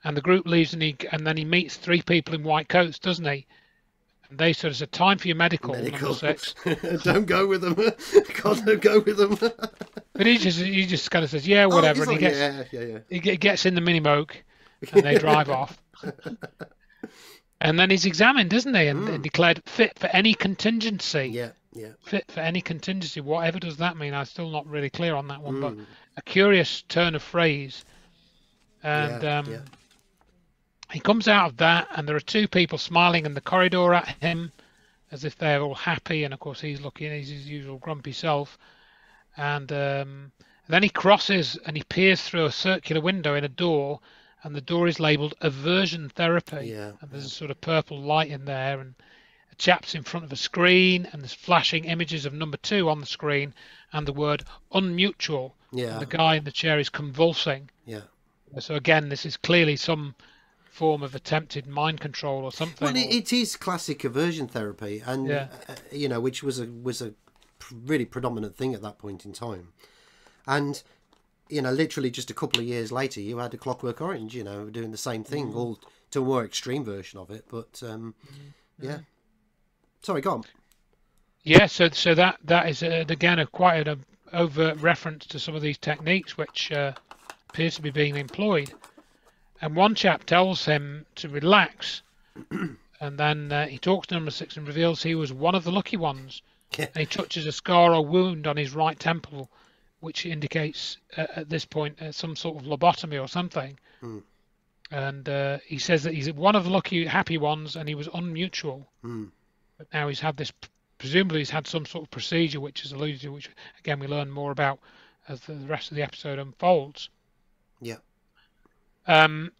And the group leaves, and then he meets three people in white coats, doesn't he? And they sort of said, time for your medical, number Medical. 6. Don't go with them. God, don't go with them. But he just kind of says, yeah, Oh, whatever, he's and like, yeah, yeah, he gets in the mini moke, and they drive off. And then he's examined, isn't he, and declared fit for any contingency. yeah, yeah. Fit for any contingency. Whatever does that mean? I'm still not really clear on that one, but Mm, a curious turn of phrase. And yeah, yeah. he comes out of that, and there are two people smiling in the corridor at him, as if they're all happy. And of course, he's looking, he's his usual grumpy self. And then he crosses and he peers through a circular window in a door, and the door is labelled aversion therapy. Yeah, And there's a sort of purple light in there, and a chap's in front of a screen, and there's flashing images of number 2 on the screen, and the word unmutual. yeah, And the guy in the chair is convulsing. yeah. So again, this is clearly some form of attempted mind control or something. Well, it is classic aversion therapy, and Yeah. you know, which was a really predominant thing at that point in time, and you know, literally just a couple of years later, you had a Clockwork Orange, you know, doing the same thing, all to a more extreme version of it. But yeah, sorry, go on. Yeah, so that is again quite an overt reference to some of these techniques which appears to be being employed. And one chap tells him to relax, and then he talks to number 6 and reveals he was one of the lucky ones. Yeah. And he touches a scar or wound on his right temple, which indicates at this point some sort of lobotomy or something. Mm. And he says that he's one of the lucky, happy ones, and he was unmutual. Mm. But now he's had this, presumably he's had some sort of procedure, which is alluded to, which again we learn more about as the rest of the episode unfolds. Yeah.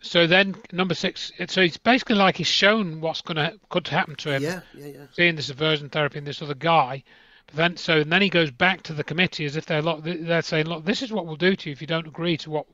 So then number 6, so it's basically like he's shown what's could happen to him. Yeah, yeah, yeah. Seeing this aversion therapy in this other guy. But then he goes back to the committee as if they're saying, look, this is what we'll do to you if you don't agree to what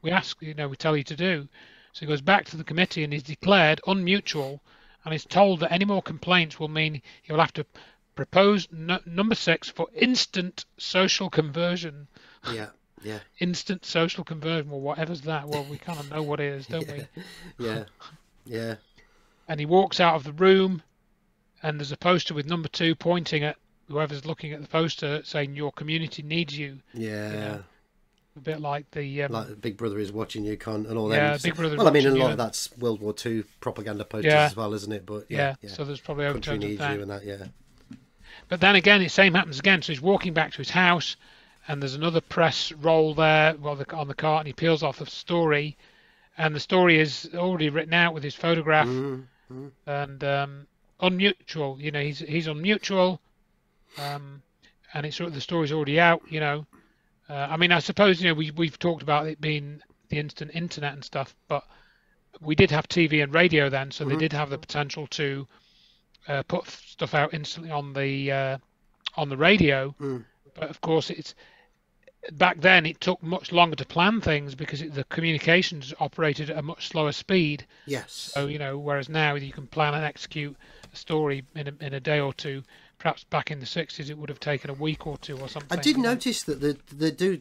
we ask, we tell you to do. So he goes back to the committee and he's declared unmutual, and is told that any more complaints will mean he will have to propose number 6 for instant social conversion. Yeah, yeah. Instant social conversion, well, whatever's that. Well, we kind of know what it is, don't we? Yeah, yeah. And he walks out of the room, and there's a poster with number 2 pointing at whoever's looking at the poster, saying your community needs you. Yeah. A bit like the like Big Brother is watching you, cunt, and all that. Yeah, Big Brother. Well, I mean, a lot you. of that's World War II propaganda posters Yeah. as well, isn't it? But yeah. So there's probably country overtones of needs that. you and that. Yeah. But then again, the same happens again. So he's walking back to his house, and there's another press roll there, on the cart, and he peels off a story, and the story is already written out with his photograph, and unmutual. He's unmutual, and it's the story's already out. I mean, I suppose we've talked about it being the instant internet and stuff, but we did have TV and radio then, so they did have the potential to put stuff out instantly on the radio. But of course, back then it took much longer to plan things because the communications operated at a much slower speed. Yes. So whereas now you can plan and execute a story in a day or two. Perhaps back in the 60s it would have taken a week or two or something. I did notice that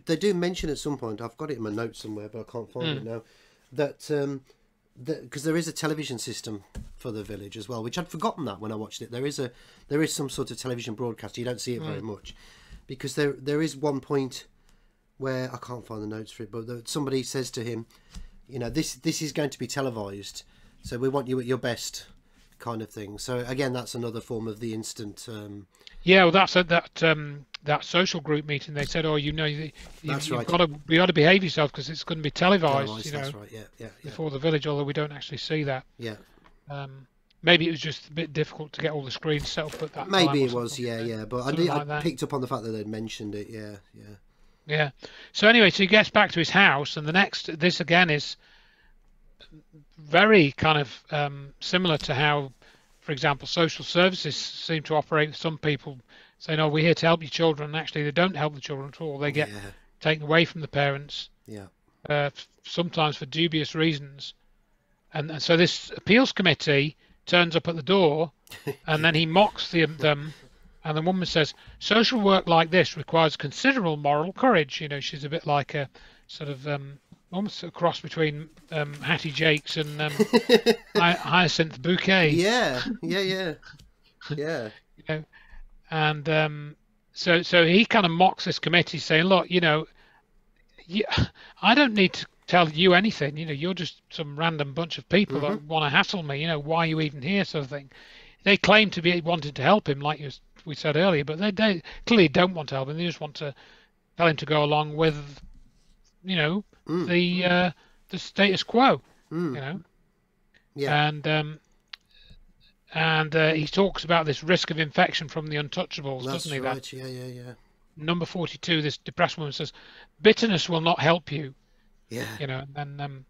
they do mention at some point. I've got it in my notes somewhere, but I can't find it now. That because there is a television system for the village as well, which I'd forgotten that when I watched it. There is some sort of television broadcast. You don't see it very much because there is one point where I can't find the notes for it, but somebody says to him, this is going to be televised, so we want you at your best, kind of thing. So again, that's another form of the instant. Yeah, well, that's that social group meeting. They said, That's right. You got to behave yourself because it's going to be televised. That's right. Yeah. Before the village, although we don't actually see that. Yeah. maybe it was just a bit difficult to get all the screens set up at that time. Maybe Or it was, something, yeah, you know, yeah. But something I like that. picked up on the fact that they'd mentioned it. Yeah, yeah. Yeah. So anyway, so he gets back to his house, and the next, this again is very kind of similar to how, for example, social services seem to operate with some people saying, "Oh, we're here to help your children," and actually they don't help the children at all. They get Yeah, taken away from the parents, yeah. sometimes for dubious reasons. And so this appeals committee turns up at the door, and then he mocks them, and the woman says, "Social work like this requires considerable moral courage." You know, she's a bit like a sort of almost a cross between Hattie Jakes and Hyacinth Bouquet. Yeah, yeah, yeah, yeah. You know, and so he kind of mocks this committee, saying, "Look, you know, I don't need to tell you anything. You know, you're just some random bunch of people Hmm. that want to hassle me. You know, why are you even here?" Sort of thing. They claim to be wanting to help him, like we said earlier, but they clearly don't want to help him. They just want to tell him to go along with, you know, Mm, the status quo. You mm. know, Yeah, and he talks about this risk of infection from the untouchables, doesn't that's he? That right. Yeah, yeah, yeah, number 42, this depressed woman says, "Bitterness will not help you." yeah. You know, and then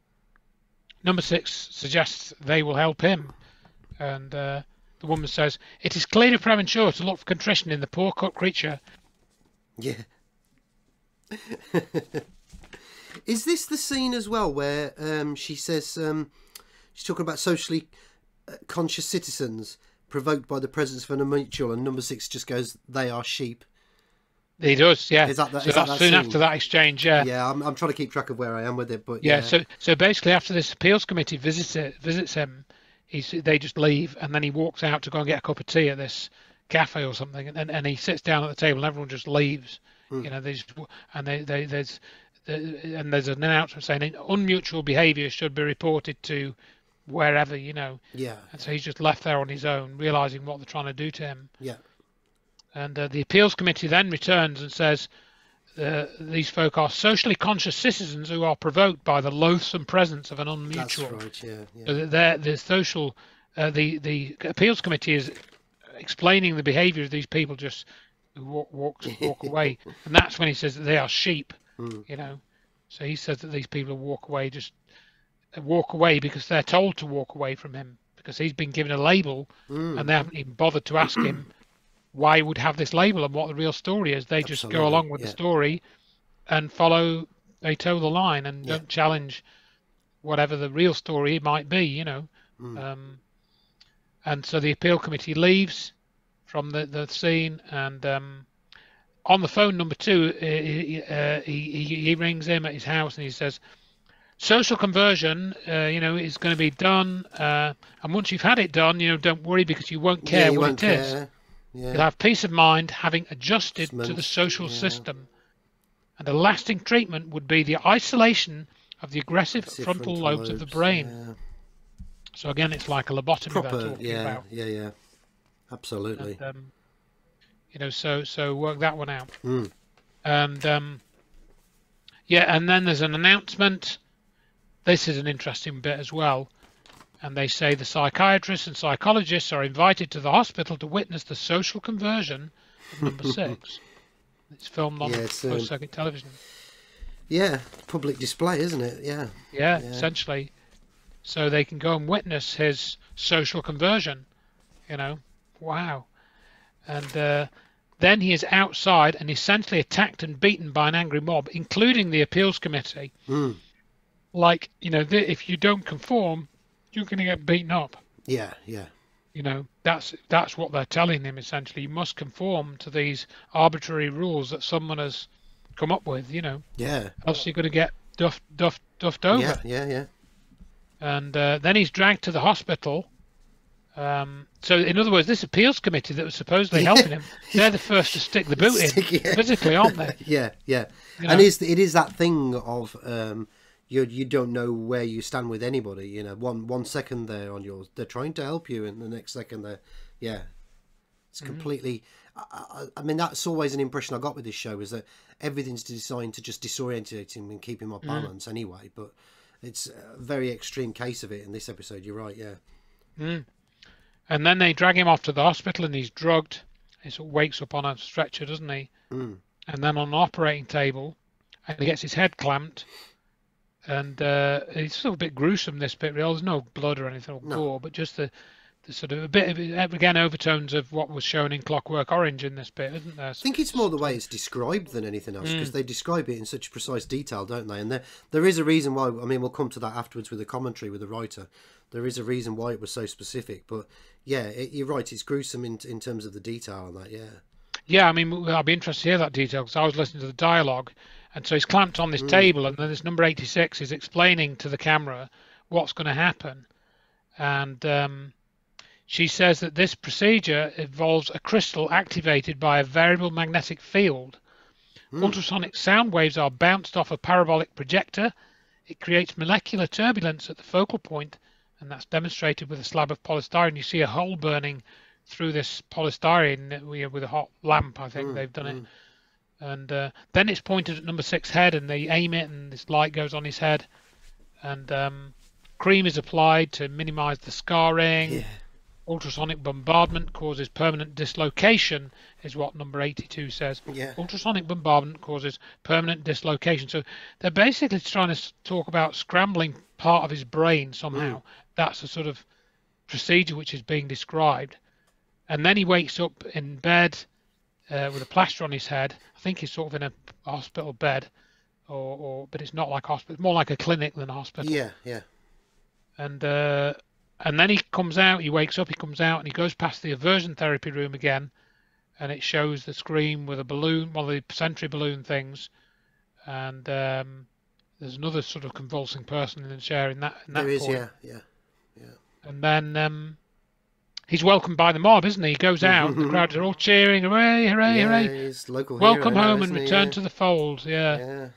number 6 suggests they will help him, and the woman says, "It is clearly premature to look for contrition in the poor cut creature." Yeah. Is this the scene as well where she says she's talking about socially conscious citizens provoked by the presence of an mutual, and number 6 just goes, "They are sheep." He does, yeah. Is that So is that that's that soon scene? after that exchange, yeah. Yeah, I'm trying to keep track of where I am with it, but Yeah, yeah, so basically after this appeals committee visits him, they just leave, and then he walks out to go and get a cup of tea at this cafe or something, and he sits down at the table and everyone just leaves. mm, You know, and there's an announcement saying unmutual behaviour should be reported to wherever, you know. yeah, And so he's just left there on his own, realizing what they're trying to do to him. yeah. And the appeals committee then returns and says, these folk are socially conscious citizens who are provoked by the loathsome presence of an That's unmutual. right. Yeah, yeah, So the appeals committee is explaining the behaviour of these people just who walk away, and that's when he says that they are sheep. mm, You know, so he says that these people walk away because they're told to walk away from him because he's been given a label, mm. and they haven't even bothered to ask him why he would have this label and what the real story is. They just go Absolutely. along with the Yeah, story and follow. They toe the line and yeah. don't challenge whatever the real story might be. You know. Mm. And so the appeal committee leaves from the scene, and on the phone, number 2, he rings him at his house and he says, "Social conversion, you know, is going to be done, and once you've had it done, you know, don't worry because you won't Yeah, care you what won't it is. care. You'll Yeah, have peace of mind having adjusted to the Adjustment, social yeah. system, and a lasting treatment would be the isolation of the aggressive frontal lobes of the brain." Yeah. So again, it's like a lobotomy they're Proper. talking Yeah, about. yeah, yeah. Absolutely. And you know, so work that one out. Mm. And yeah, and then there's an announcement. This is an interesting bit as well. And they say the psychiatrists and psychologists are invited to the hospital to witness the social conversion of number 6. It's filmed on Yeah, it's, post-circuit television. Yeah, public display, isn't it? Yeah, Yeah, yeah. essentially. So they can go and witness his social conversion. You know, wow. And then he is outside and essentially attacked and beaten by an angry mob, including the appeals committee. Mm. Like, you know, if you don't conform, you're going to get beaten up. Yeah, yeah. You know, that's what they're telling him essentially. You must conform to these arbitrary rules that someone has come up with. You know, Yeah. else you're going to get duffed over. Yeah, yeah, yeah. And then he's dragged to the hospital. So, in other words, this appeals committee that was supposedly helping him, they're the first to stick the boot in, Yeah. physically, aren't they? Yeah, yeah. You And know? it is that thing of you don't know where you stand with anybody. You know, one second they're on yours, they're trying to help you, and the next second it's completely. I mean, that's always an impression I got with this show, is that everything's designed to just disorientate him and keep him off balance anyway. But it's a very extreme case of it in this episode. You're right, yeah. And then they drag him off to the hospital, and he's drugged. He sort of wakes up on a stretcher, doesn't he? Mm. And then on an operating table, and he gets his head clamped. And it's sort of a bit gruesome, this bit. There's no blood or anything or gore, but just the sort of a bit of, again, overtones of what was shown in Clockwork Orange in this bit, isn't there? I think it's more the way it's described than anything else, because they describe it in such precise detail, don't they? And there is a reason why. I mean, we'll come to that afterwards with the commentary with the writer. There is a reason why it was so specific, but yeah, you're right. It's gruesome in terms of the detail on that. Yeah. Yeah, I mean, I'll be interested to hear that detail, because I was listening to the dialogue, and so he's clamped on this table, and then this number 86 is explaining to the camera what's going to happen, and she says that this procedure involves a crystal activated by a variable magnetic field. Ultrasonic sound waves are bounced off a parabolic projector. It creates molecular turbulence at the focal point, and that's demonstrated with a slab of polystyrene. You see a hole burning through this polystyrene with a hot lamp. I think they've done it. And then it's pointed at number 6 head, and they aim it, and this light goes on his head, and cream is applied to minimize the scarring. Yeah. Ultrasonic bombardment causes permanent dislocation, is what number 82 says. Yeah. Ultrasonic bombardment causes permanent dislocation. So they're basically trying to talk about scrambling part of his brain somehow. That's a sort of procedure which is being described. And then he wakes up in bed with a plaster on his head. I think he's sort of in a hospital bed, but it's not like hospital. It's more like a clinic than a hospital. Yeah, yeah. And then he comes out, he wakes up, he comes out, and he goes past the aversion therapy room again, and it shows the screen with a balloon, one of the Sentry balloon things, and there's another sort of convulsing person in the chair in that There is, point. yeah. And then he's welcomed by the mob, isn't he? He goes out, the crowd are all cheering, hooray, hooray, hooray. He's local Welcome hero now, home and isn't he? return to the fold, Yeah.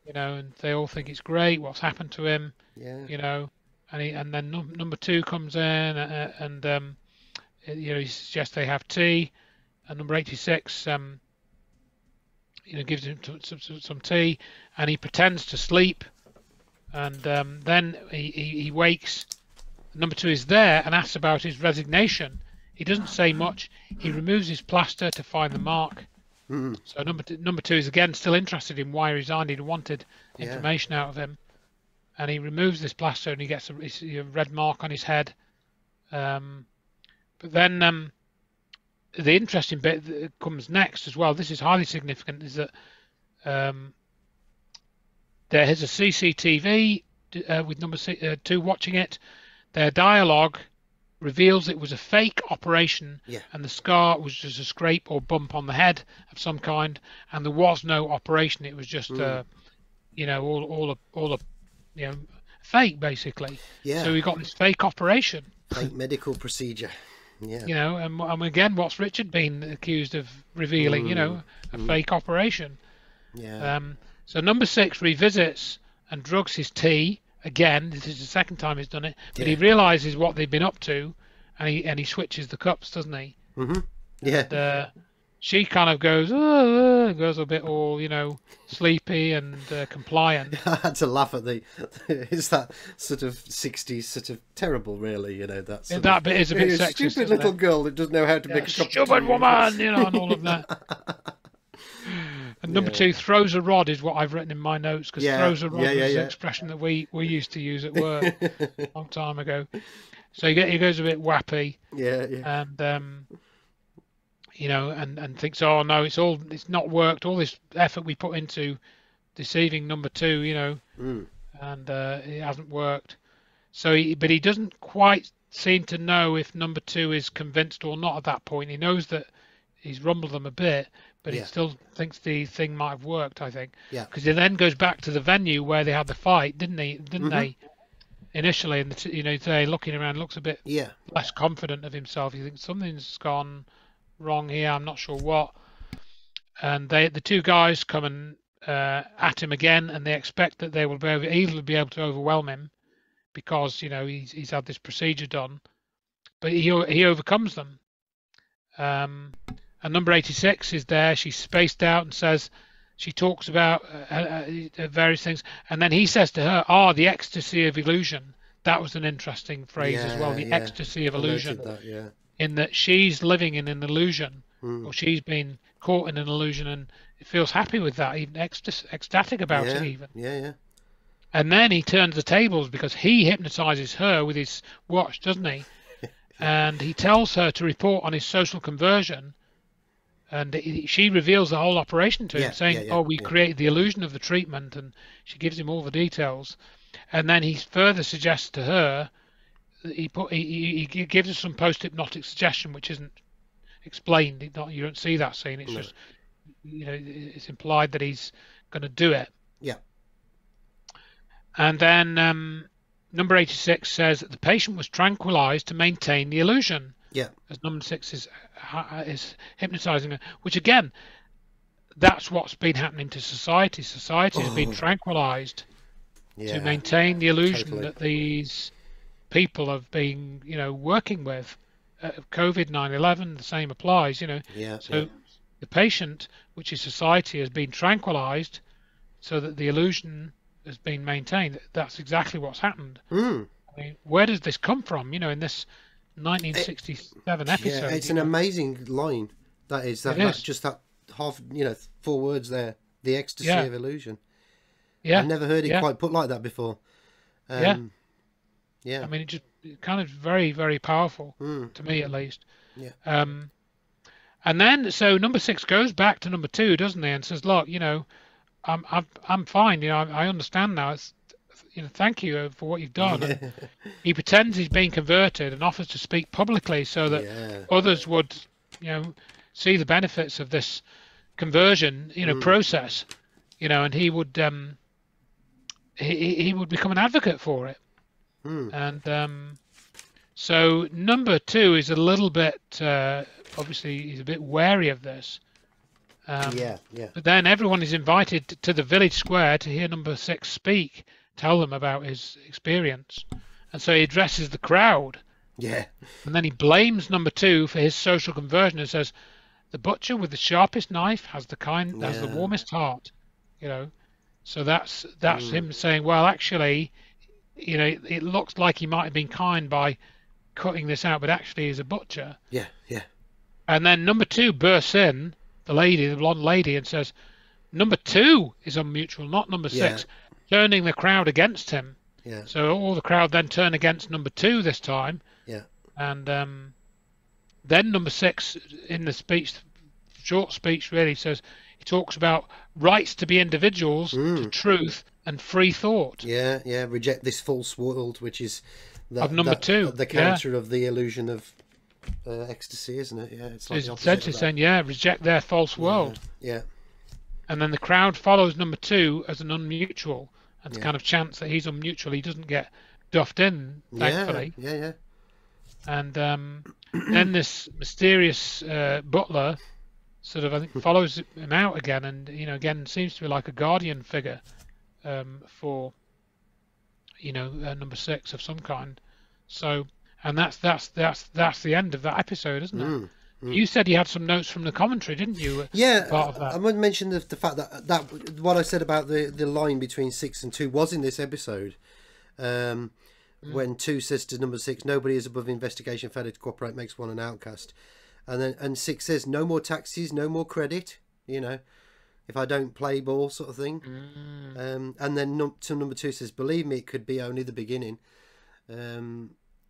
You know, and they all think it's great what's happened to him, Yeah. you know. And then number 2 comes in, and you know, he suggests they have tea, and number 86 you know, gives him some tea, and he pretends to sleep, and then he wakes. Number 2 is there and asks about his resignation. He doesn't say much. He removes his plaster to find the mark. So number 2 is again still interested in why he resigned. He wanted information out of him. And he removes this plaster, and he gets a red mark on his head. But then the interesting bit that comes next as well, this is highly significant, is that there is a CCTV with number 2 watching it. Their dialogue reveals it was a fake operation, and the scar was just a scrape or bump on the head of some kind, and there was no operation. It was just you know, all a you know, fake basically. Yeah. So we got this fake operation. Fake medical procedure. Yeah. You know, and again, what's Richard been accused of revealing? You know, a fake operation. Yeah. So number 6 revisits and drugs his tea again. This is the second time he's done it, but he realizes what they've been up to, and he switches the cups, doesn't he? Yeah. And, she kind of goes a bit all, you know, sleepy and compliant. I had to laugh at it's that sort of 60s sort of terrible, really, you know, that sort That bit is a bit sexist. Stupid little girl that doesn't know how to make a cup of tea. Stupid woman, you know, and all of that. And number 2, throws a rod is what I've written in my notes, because throws a rod is an expression that we used to use at work a long time ago. So he goes a bit wappy. Yeah. And you know, and thinks, oh no, it's not worked. All this effort we put into deceiving number 2, you know, and it hasn't worked. So but he doesn't quite seem to know if number 2 is convinced or not at that point. He knows that he's rumbled them a bit, but he still thinks the thing might have worked, I think. Yeah. Because he then goes back to the venue where they had the fight, didn't they? Initially, and you know, they looking around, looks a bit less confident of himself. He thinks something's gone wrong here, I'm not sure what. And the 2 guys come and at him again, and they expect that they will easily be able to overwhelm him, because, you know, he's had this procedure done, but he overcomes them. And number 86 is there. She's spaced out and says, she talks about various things, and then he says to her, the ecstasy of illusion. That was an interesting phrase as well, the ecstasy of illusion. That, in that she's living in an illusion, Mm. or she's been caught in an illusion, and feels happy with that, even ecstatic about it Yeah, even. yeah, yeah. And then he turns the tables because he hypnotizes her with his watch, doesn't he? And he tells her to report on his social conversion, and she reveals the whole operation to him, Yeah, saying, yeah, yeah, "Oh, we yeah. created the illusion of the treatment," and she gives him all the details. And then he further suggests to her, he gives her some post-hypnotic suggestion, which isn't explained. You don't see that scene. It's No. just, it's implied that he's going to do it. Yeah. And then number 86 says that the patient was tranquilized to maintain the illusion, Yeah. as number 6 is hypnotizing her, which again, that's what's been happening to society. Society has been tranquilized Yeah. to maintain the illusion Totally. that these people have been, working with. COVID, 9/11, the same applies, Yeah. So Yeah. the patient, which is society, has been tranquilized so that the illusion has been maintained. That's exactly what's happened. Mm. I mean, where does this come from? In this 1967 episode. Yeah, it's an amazing line. That is that, It is. just that half, 4 words there. The ecstasy Yeah. of illusion. Yeah. I've never heard it Yeah. quite put like that before. Yeah. Yeah. I mean, it kind of very, very powerful to me, at least. Yeah. And then so number 6 goes back to number 2, doesn't he, and says, "Look, I'm fine. I understand now. It's, thank you for what you've done." And he pretends he's been converted and offers to speak publicly so that Yeah. others would, see the benefits of this conversion, process, and he would he would become an advocate for it. And so number 2 is a little bit obviously he's a bit wary of this. Yeah. But then everyone is invited to the village square to hear number 6 speak, tell them about his experience. And so he addresses the crowd. Yeah. And then he blames number 2 for his social conversion and says, "The butcher with the sharpest knife has the warmest heart." So that's him saying, well, actually, it looks like he might have been kind by cutting this out, but actually he's a butcher. Yeah. Yeah. And then number 2 bursts in, the blonde lady, and says, "Number 2 is unmutual, not number 6, turning the crowd against him." Yeah. So all the crowd then turn against number 2 this time. Yeah. And then number 6 in the speech, short speech really, says he talks about rights to be individuals, to truth and free thought. Yeah. Yeah. Reject this false world, which is Of number 2, the counter of the illusion of ecstasy, isn't it? Yeah. It's like He's the opposite essentially of that. saying, reject their false world. Yeah. And then the crowd follows number 2 as an unmutual, and kind of chants that he's unmutual. He doesn't get duffed in, thankfully. Yeah. Yeah. And then this mysterious butler sort of, I think, follows him out again, and again seems to be like a guardian figure for number 6 of some kind. So, and that's the end of that episode, isn't it? You said you had some notes from the commentary, didn't you? Yeah, Part of that. I want to mention the fact that what I said about the line between 6 and 2 was in this episode. When 2 says to number 6, "Nobody is above investigation, failure to cooperate makes one an outcast," and 6 says, "No more taxes, no more credit. If I don't play ball," sort of thing. And then number 2 says, "Believe me, it could be only the beginning."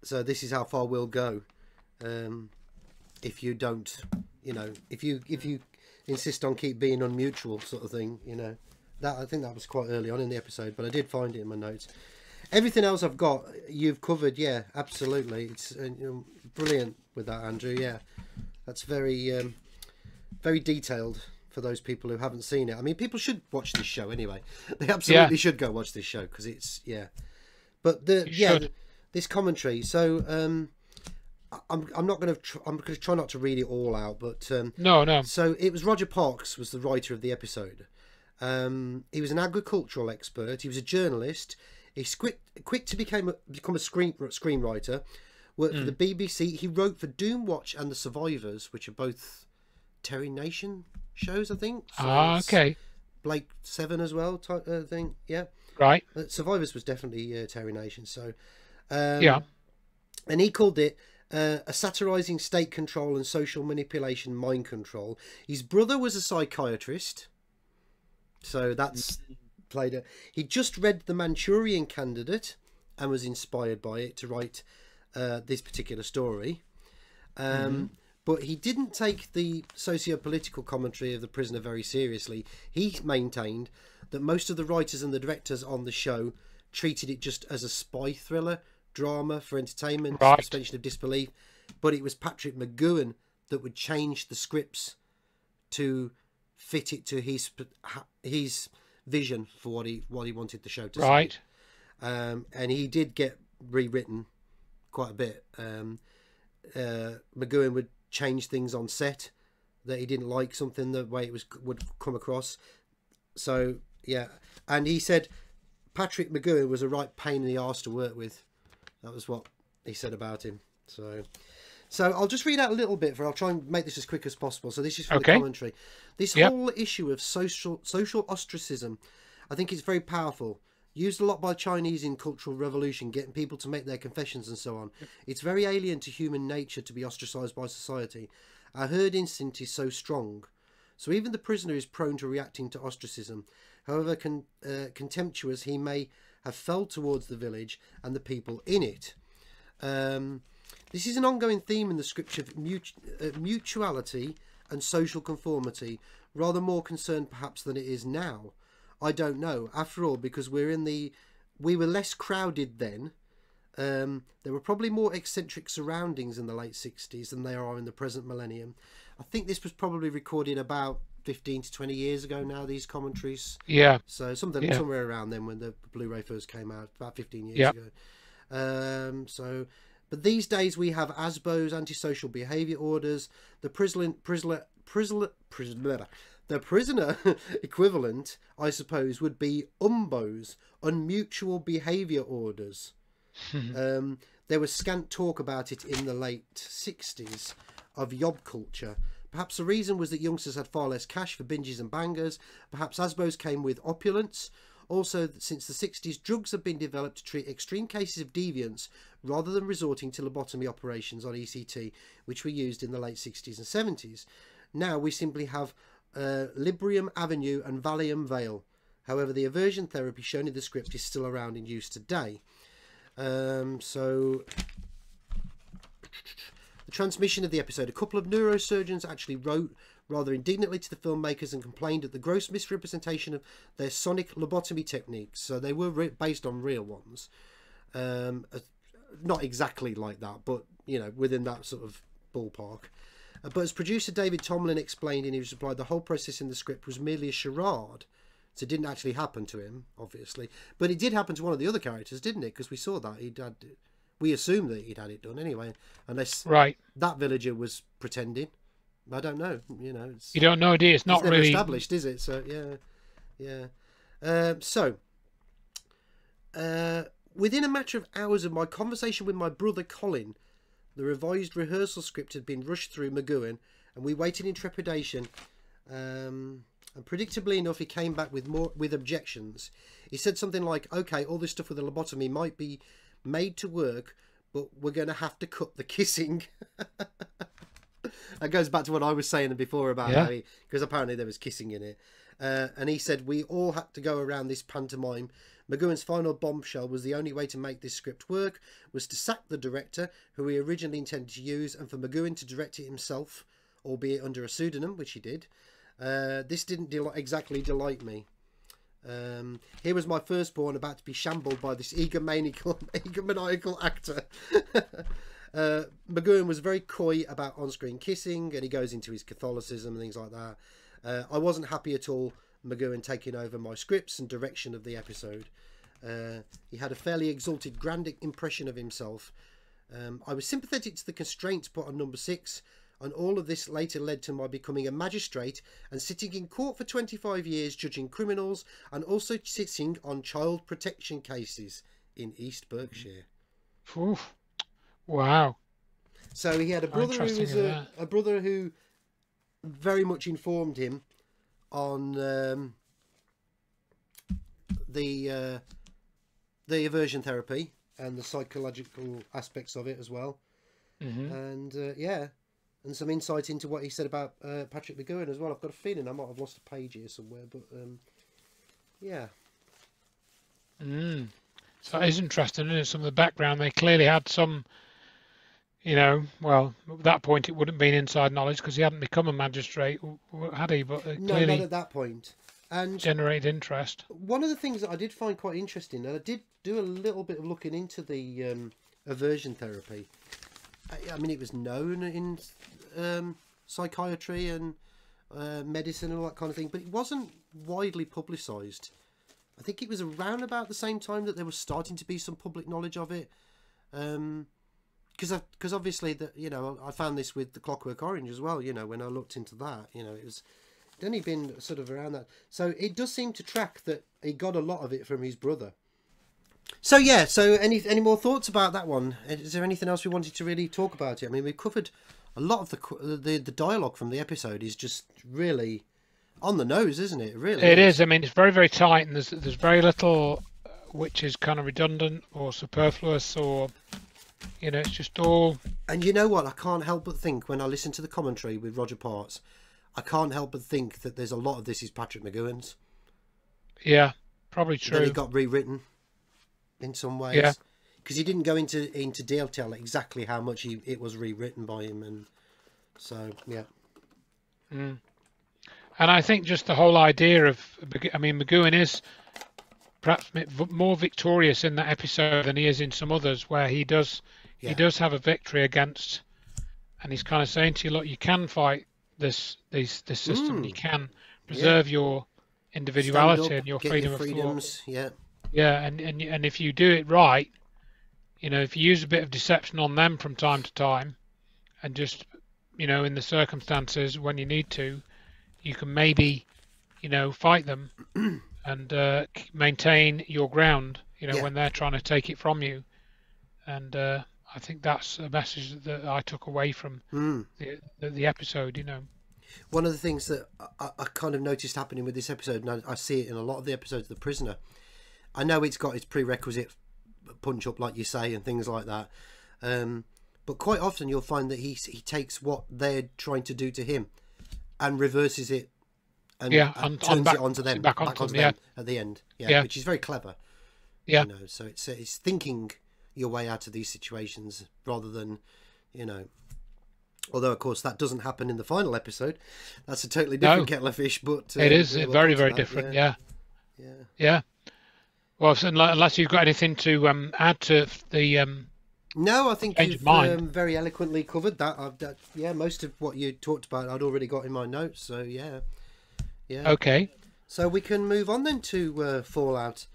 So this is how far we'll go. If you don't, if you insist on keep being unmutual, sort of thing, that I think that was quite early on in the episode, but I did find it in my notes. Everything else I've got, you've covered. Yeah, absolutely. It's brilliant with that, Andrew. Yeah, that's very, very detailed for those people who haven't seen it. I mean, people should watch this show anyway. They absolutely should go watch this show because it's But this commentary. So I'm not going to. I'm going to try not to read it all out, but No. So it was Roger Parks was the writer of the episode. He was an agricultural expert. He was a journalist. He's quick to become a screenwriter. Worked for the BBC. He wrote for Doomwatch and The Survivors, which are both Terry Nation shows, I think. So okay. Blake Seven as well, type thing. Yeah. Right. Survivors was definitely Terry Nation. So Yeah. and he called it a satirizing state control and social manipulation, mind control. His brother was a psychiatrist, so that's played it. He just read The Manchurian Candidate and was inspired by it to write this particular story. But he didn't take the socio-political commentary of The Prisoner very seriously. He maintained that most of the writers and the directors on the show treated it just as a spy thriller drama for entertainment, suspension of disbelief, but it was Patrick McGoohan that would change the scripts to fit it to his vision for what he wanted the show to say. And he did get rewritten quite a bit. McGoohan would change things on set that he didn't like, something the way it would come across. So yeah, and he said Patrick McGoohan was a right pain in the arse to work with. That was what he said about him. So I'll just read out a little bit. I'll try and make this as quick as possible. So this is from the commentary. This whole issue of social ostracism, I think it's very powerful. Used a lot by Chinese in Cultural Revolution, getting people to make their confessions and so on. It's very alien to human nature to be ostracized by society. Our herd instinct is so strong. So even the prisoner is prone to reacting to ostracism. However contemptuous he may have felt towards the village and the people in it. This is an ongoing theme in the scripture of mutuality and social conformity, rather more concerned perhaps than it is now. I don't know. After all, because we were less crowded then. There were probably more eccentric surroundings in the late 60s than there are in the present millennium. I think this was probably recorded about 15 to 20 years ago now, these commentaries. Yeah. So somewhere around then when the Blu-ray first came out, about 15 years ago. But these days we have ASBOs, antisocial behaviour orders, the prisoner equivalent, I suppose, would be UMBOs, unmutual behaviour orders. There was scant talk about it in the late 60s of yob culture. Perhaps the reason was that youngsters had far less cash for binges and bangers. Perhaps ASBOs came with opulence. Also, since the 60s, drugs have been developed to treat extreme cases of deviance rather than resorting to lobotomy operations on ECT, which were used in the late 60s and 70s. Now we simply have Librium Avenue and Valium Vale. However, the aversion therapy shown in the script is still around in use today. So the transmission of the episode. A couple of neurosurgeons actually wrote rather indignantly to the filmmakers and complained at the gross misrepresentation of their sonic lobotomy techniques. So they were based on real ones. Not exactly like that, but, you know, within that sort of ballpark. But as producer David Tomlin explained in his reply, the whole process in the script was merely a charade. So it didn't actually happen to him, obviously. But it did happen to one of the other characters, didn't it? Because we saw that. We assumed that he'd had it done anyway. Unless that villager was pretending. I don't know. You know, you don't know, do you? It's not never really established, is it? So, yeah. Within a matter of hours of my conversation with my brother Colin, the revised rehearsal script had been rushed through McGoohan, and we waited in trepidation. And predictably enough, he came back with objections. He said something like, "Okay, all this stuff with the lobotomy might be made to work, but we're going to have to cut the kissing." That goes back to what I was saying before about how because apparently there was kissing in it. And he said we all had to go around this pantomime. McGoohan's final bombshell was the only way to make this script work was to sack the director, who he originally intended to use, and for McGoohan to direct it himself, albeit under a pseudonym, which he did. This didn't exactly delight me. Here was my firstborn about to be shambled by this egomaniacal actor. McGoohan was very coy about on-screen kissing, and he goes into his Catholicism and things like that. I wasn't happy at all McGoohan taking over my scripts and direction of the episode. He had a fairly exalted, grand impression of himself. I was sympathetic to the constraints put on number 6, and all of this later led to my becoming a magistrate and sitting in court for 25 years judging criminals and also sitting on child protection cases in East Berkshire. Oof. Wow. So he had a brother who was a brother who very much informed him on the aversion therapy and the psychological aspects of it as well. and and some insight into what he said about Patrick McGoohan as well. I've got a feeling I might have lost a page here somewhere, but yeah. So it is interesting, isn't it? Some of the background, they clearly had some, well, at that point it wouldn't have been inside knowledge because he hadn't become a magistrate, had he? But no, clearly not at that point. And generated interest. One of the things that I did find quite interesting, and I did do a little bit of looking into the aversion therapy. I mean, it was known in psychiatry and medicine and all that kind of thing, but it wasn't widely publicised. I think it was around about the same time that there was starting to be some public knowledge of it. Because obviously, I found this with the Clockwork Orange as well, when I looked into that, it'd only been sort of around that. So it does seem to track that he got a lot of it from his brother. So yeah, so any more thoughts about that one? Is there anything else we wanted to really talk about it? I mean, we've covered a lot of the dialogue from the episode is just really on the nose, isn't it? Really, it is. I mean, it's very, very tight, and there's very little which is kind of redundant or superfluous, or it's just all. And you know what? I can't help but think when I listen to the commentary with Roger Parts, I can't help but think that there's a lot of this is Patrick McGoohan's. Yeah, probably true. That he got rewritten in some ways. Yeah. Because he didn't go into detail exactly how much it was rewritten by him, and so yeah. And I think just the whole idea of, I mean, McGoohan is perhaps more victorious in that episode than he is in some others, where he does have a victory against, and he's kind of saying to you, look, you can fight this system, and you can preserve your individuality and your freedom of thought. Yeah, and if you do it right, if you use a bit of deception on them from time to time, and just in the circumstances when you need to, you can maybe fight them and maintain your ground when they're trying to take it from you. And I think that's a message that I took away from the episode. One of the things that I kind of noticed happening with this episode, and I see it in a lot of the episodes of The Prisoner, I know it's got its prerequisite punch up, like you say, and things like that, but quite often you'll find that he takes what they're trying to do to him and reverses it and turns it onto them, back onto them at the end, which is very clever. So it's thinking your way out of these situations rather than although of course that doesn't happen in the final episode. That's a totally different kettle of fish, but it is very, very different. Yeah. Well, so unless you've got anything to add to the no, I think you've very eloquently covered that. Most of what you talked about I'd already got in my notes, so yeah. Okay, so we can move on then to Fallout.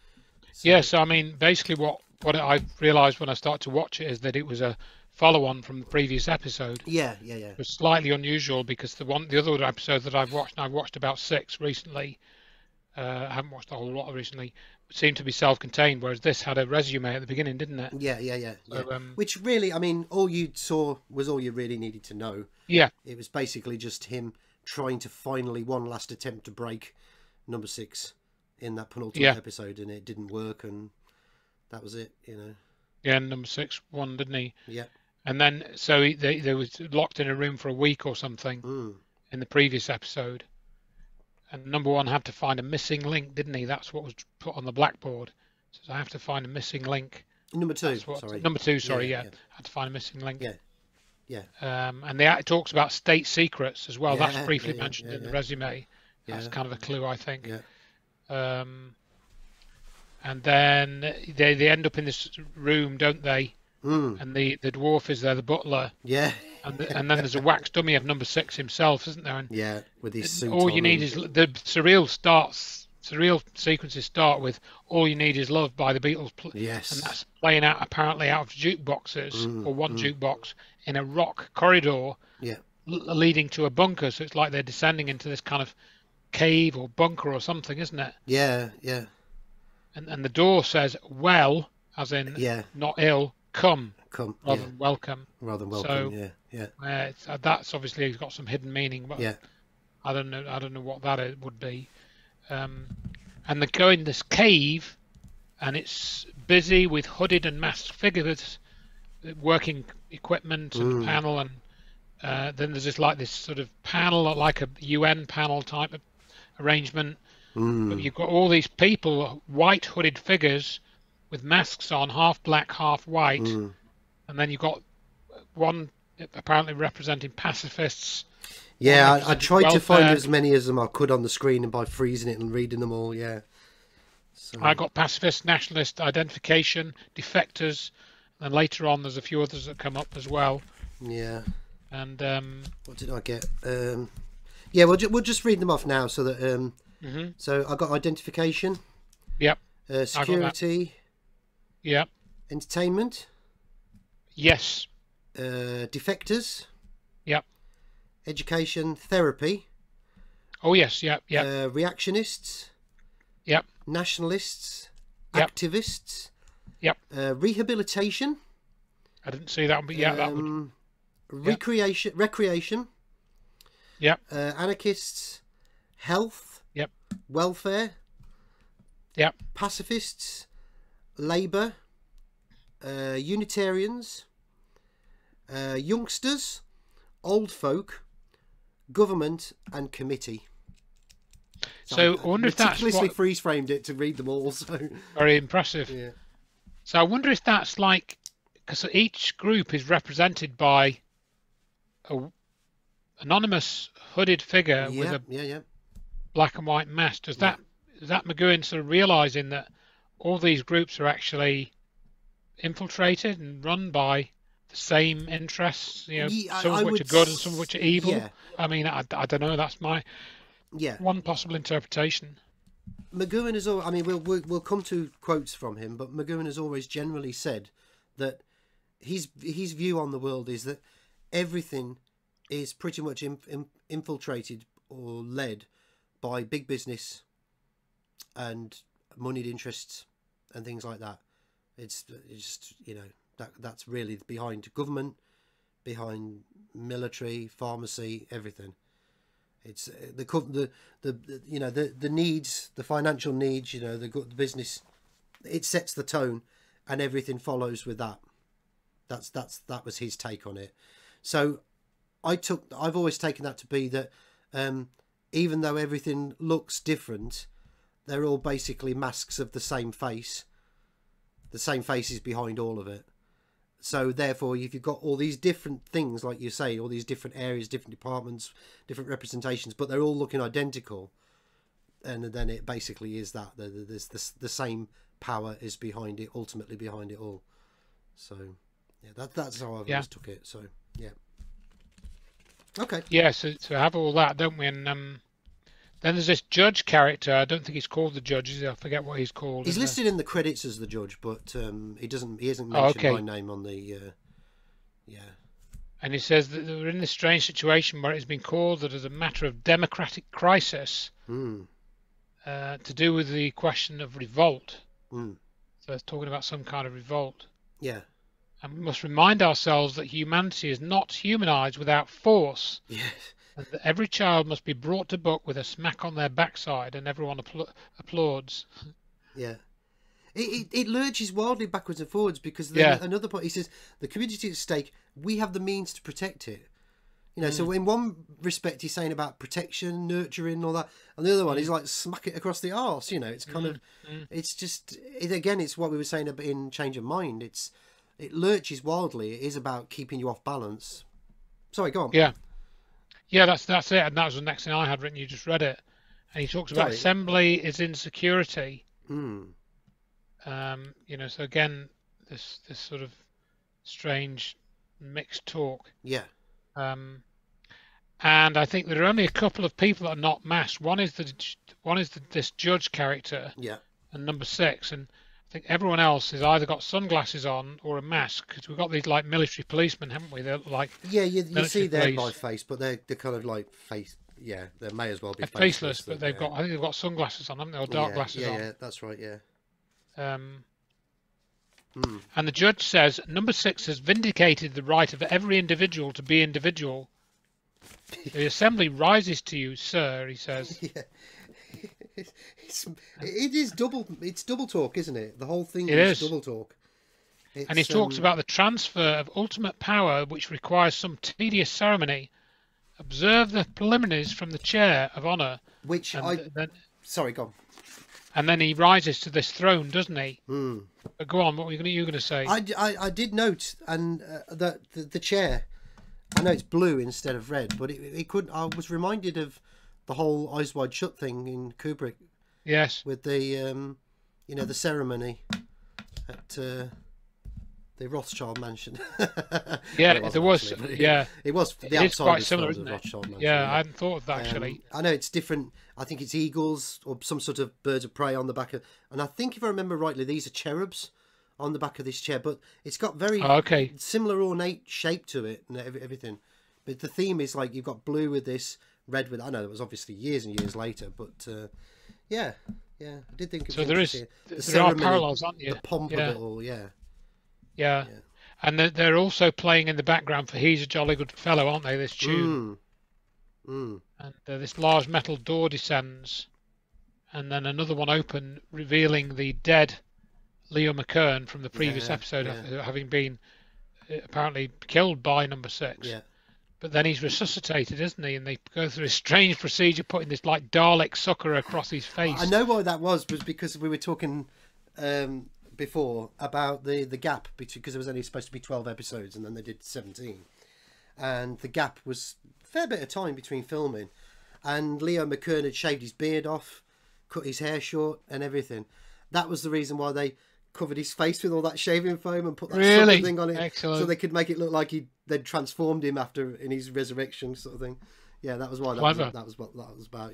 So I mean, basically what I realised when I started to watch it is that it was a follow-on from the previous episode. It was slightly unusual because the other episode that I've watched, and I've watched about 6 recently, I haven't watched a whole lot recently, seemed to be self-contained, whereas this had a resume at the beginning, didn't it? Yeah. So, which really, I mean, all you saw was all you really needed to know. Yeah. It was basically just him trying to finally one last attempt to break number 6 in that penultimate episode, and it didn't work, and that was it, Yeah, number 6 won, didn't he? Yeah. And then, so they was locked in a room for a week or something in the previous episode. And number 1 had to find a missing link, didn't he? That's what was put on the blackboard. So I have to find a missing link. Number 2, sorry. Number 2, sorry, yeah. Had to find a missing link. Yeah. And it talks about state secrets as well. That's briefly mentioned in the resume. That's kind of a clue, I think. And then they end up in this room, don't they? And the dwarf is there, the butler. Yeah. And then there's a wax dummy of number 6 himself, isn't there? And with his suit. All you need is the surreal sequences start with "All You Need Is Love" by the Beatles. Yes. And that's playing out apparently out of jukeboxes or one jukebox in a rock corridor. Leading to a bunker. So it's like they're descending into this kind of cave or bunker or something, isn't it? Yeah. And the door says "well," as in not ill. Come rather than welcome. So, that's obviously got some hidden meaning, but I don't know what that would be. And they go in this cave, and it's busy with hooded and masked figures working equipment and a panel, and then there's this sort of panel, like a UN panel type of arrangement. But you've got all these people, white hooded figures with masks on, half black, half white, and then you've got one apparently representing pacifists. Yeah, I tried to find as many as them I could on the screen, and by freezing it and reading them all, yeah. So. I got pacifist, nationalist, identification, defectors, and later on there's a few others that come up as well. Yeah. And what did I get? Yeah, we'll just read them off now, so that so I got identification. Yep. Security. Yep. Entertainment. Yes. Defectors. Yep. Education, therapy. Oh yes, yep. Reactionists. Yep. Nationalists. Yep. Activists. Yep. Rehabilitation. I didn't see that one, but yeah, that would. Recreation. Yep. Anarchists. Health. Yep. Welfare. Yep. Pacifists. Labour. Unitarians. Youngsters. Old folk. Government and committee. So I wonder if that's meticulously freeze framed it to read them all. So very impressive. Yeah. So I wonder if that's like, because each group is represented by a anonymous hooded figure with a black and white mask. Does that McGoohan sort of realizing that all these groups are actually infiltrated and run by the same interests, some of which are good and some of which are evil? Yeah. I mean, I don't know. That's my one possible interpretation. McGoohan has always, I mean, we'll come to quotes from him, but McGoohan has always generally said that his view on the world is that everything is pretty much infiltrated or led by big business and moneyed interests and things like that. It's just, that's really behind government, behind military, pharmacy, everything. It's the needs, the financial needs, the business. It sets the tone, and everything follows with that. That was his take on it. So I've always taken that to be that even though everything looks different, they're all basically masks of the same face. The same face is behind all of it. So therefore, if you've got all these different things, like you say, all these different areas, different departments, different representations, but they're all looking identical, and then it basically is that there's the same power is behind it, ultimately behind it all. So yeah, that's how I've always took it. So yeah. Okay. Yeah, so have all that, don't we? And then there's this judge character. I don't think he's called the judge, is he? I forget what he's called. He's listed in the credits as the judge, but he isn't mentioned by name on the And he says that we're in this strange situation where it has been called that as a matter of democratic crisis to do with the question of revolt. So it's talking about some kind of revolt. Yeah. And we must remind ourselves that humanity is not humanized without force. Yes. And that every child must be brought to book with a smack on their backside, and everyone applauds. Yeah. It lurches wildly backwards and forwards because another point, he says, the community at stake, we have the means to protect it. So in one respect he's saying about protection, nurturing, all that, and the other one he's like smack it across the arse. It's kind of, it's just, again, it's what we were saying in Change of Mind. It lurches wildly. It is about keeping you off balance. Sorry, go on. Yeah, that's it, and that was the next thing I had written. You just read it, and he talks about assembly is insecurity. So again, this sort of strange mixed talk. Yeah. And I think there are only a couple of people that are not masked. One is this judge character. Yeah. And number 6, and I think everyone else has either got sunglasses on or a mask, because we've got these like military policemen, haven't we? They're like you see their by face, but they're kind of like face. Yeah, they may as well be faceless, but I think they've got sunglasses on, haven't they, or dark glasses on? Yeah, that's right. Yeah. And the judge says number 6 has vindicated the right of every individual to be individual. The assembly rises to you, sir, he says. Yeah. It's double talk, isn't it? The whole thing is double talk. And he It's talks about the transfer of ultimate power, which requires some tedious ceremony. Observe the preliminaries from the chair of honour, which and then sorry, go on. and then he rises to this throne, doesn't he? Mm. But go on. What were you going to say? I did note, and that the chair. I know it's blue instead of red, but it couldn't. I was reminded of the whole Eyes Wide Shut thing in Kubrick. Yes. With the the ceremony at the Rothschild mansion. Yeah, well, there was. Yeah, it was. The it is quite similar, isn't the it? Rothschild mansion, Yeah, I hadn't thought of that actually. I know it's different. I think it's eagles or some sort of birds of prey on the back of, and I think if I remember rightly, these are cherubs on the back of this chair. But it's got very similar ornate shape to it and everything. But the theme is like you've got blue with this, red with. I know it was obviously years and years later, but yeah, I did think. So there is. The there are parallels, aren't you? The pomp of it all, yeah. Yeah. And they're also playing in the background for "He's a Jolly Good Fellow," aren't they? This tune. And this large metal door descends, and then another one open, revealing the dead Leo McKern from the previous episode, having been apparently killed by number 6. Yeah. But then he's resuscitated, isn't he? And they go through a strange procedure, putting this like Dalek sucker across his face. I know why that was because we were talking before about the gap between, because there was only supposed to be 12 episodes and then they did 17, and the gap was a fair bit of time between filming, and Leo McKern had shaved his beard off, cut his hair short and everything. That was the reason why they covered his face with all that shaving foam and put that sort of thing on it. Excellent. So they could make it look like they'd transformed him after in his resurrection sort of thing. Yeah, that was why that was what that was about.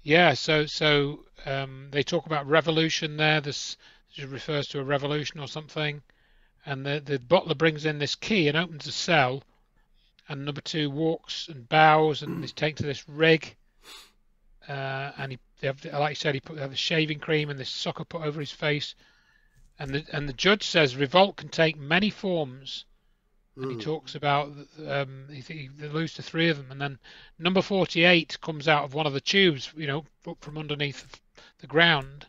Yeah, so they talk about revolution there. This refers to a revolution or something. And the butler brings in this key and opens a cell. And number 2 walks and bows and is taken to this rig. And like you said, he put the shaving cream and this sucker put over his face. And the judge says revolt can take many forms. And he talks about he alludes to 3 of them, and then number 48 comes out of one of the tubes, up from underneath the ground,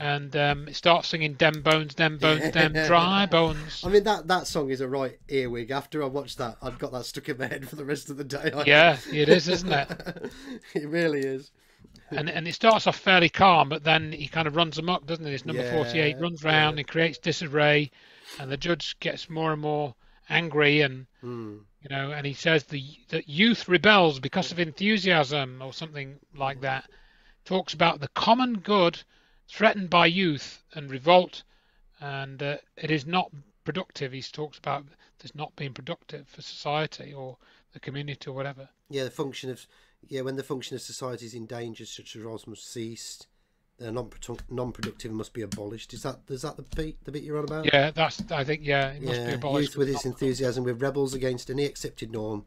and it starts singing "Dem bones, dem dry bones." I mean that song is a right earwig. After I watched that, I've got that stuck in my head for the rest of the day. Yeah, it is, isn't it? It really is. And it starts off fairly calm, but then he kind of runs amok, doesn't he? This number 48 runs round and creates disarray, and the judge gets more and more angry, and and he says that youth rebels because of enthusiasm or something like that. Talks about the common good threatened by youth and revolt, and it is not productive. He talks about this not being productive for society or the community or whatever. Yeah, when the function of society is in danger, such as roles must cease. They're non-productive and must be abolished. Is that the bit you're on about? Yeah, I think it must be abolished. Youth with its enthusiasm with rebels against any accepted norm,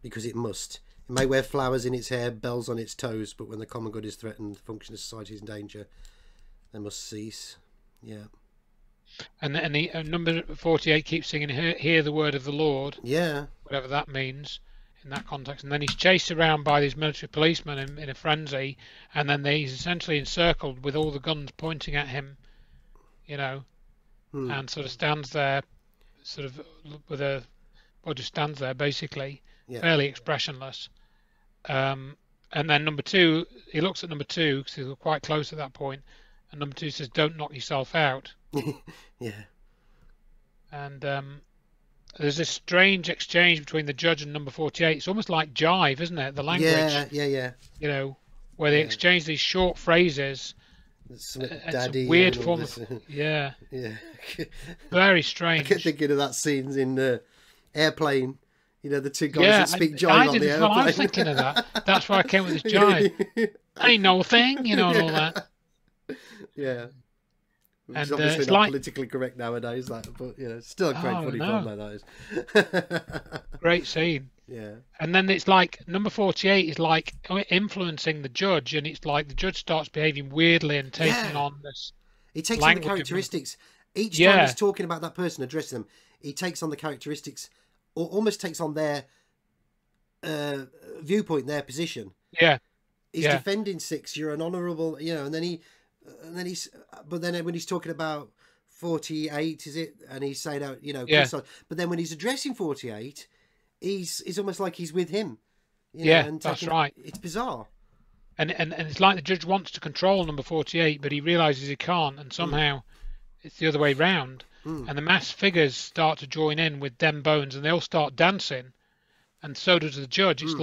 because it must. It may wear flowers in its hair, bells on its toes, but when the common good is threatened, the function of society is in danger, they must cease. Yeah. And the number 48 keeps singing, "Hear the word of the Lord." Yeah. Whatever that means in that context. And then he's chased around by these military policemen in a frenzy, and then he's essentially encircled with all the guns pointing at him, and sort of stands there, sort of just stands there basically, fairly expressionless. And then number 2, he looks at number 2 because he's quite close at that point, and number 2 says, "Don't knock yourself out." Yeah. And there's this strange exchange between the judge and number 48. It's almost like jive, isn't it? The language. Yeah. Where they exchange these short phrases. Daddy. It's a weird form of. Yeah. Very strange. I kept thinking of that scene in Airplane. The 2 guys that speak jive on the airplane. I was thinking of that. That's why I came with this jive. Ain't no thing, and all that. Yeah. Which is And obviously it's not like politically correct nowadays, but still a great funny film, that is. Great scene. Yeah. And then it's like number 48 is like influencing the judge, and it's like the judge starts behaving weirdly and taking on this. He takes on the characteristics. Each time he's talking about that person, addressing them, he takes on the characteristics, or almost takes on their viewpoint, their position. Yeah. He's defending 6. You're an honourable, and then but then when he's talking about 48, is it? And he's saying, "Oh, you know," Yeah. but then when he's addressing 48, it's almost like he's with him. You know, Yeah, and that's taking, right. it's bizarre. And it's like the judge wants to control number 48, but he realizes he can't, and somehow it's the other way round. And the masked figures start to join in with them bones, and they all start dancing, and so does the judge. It's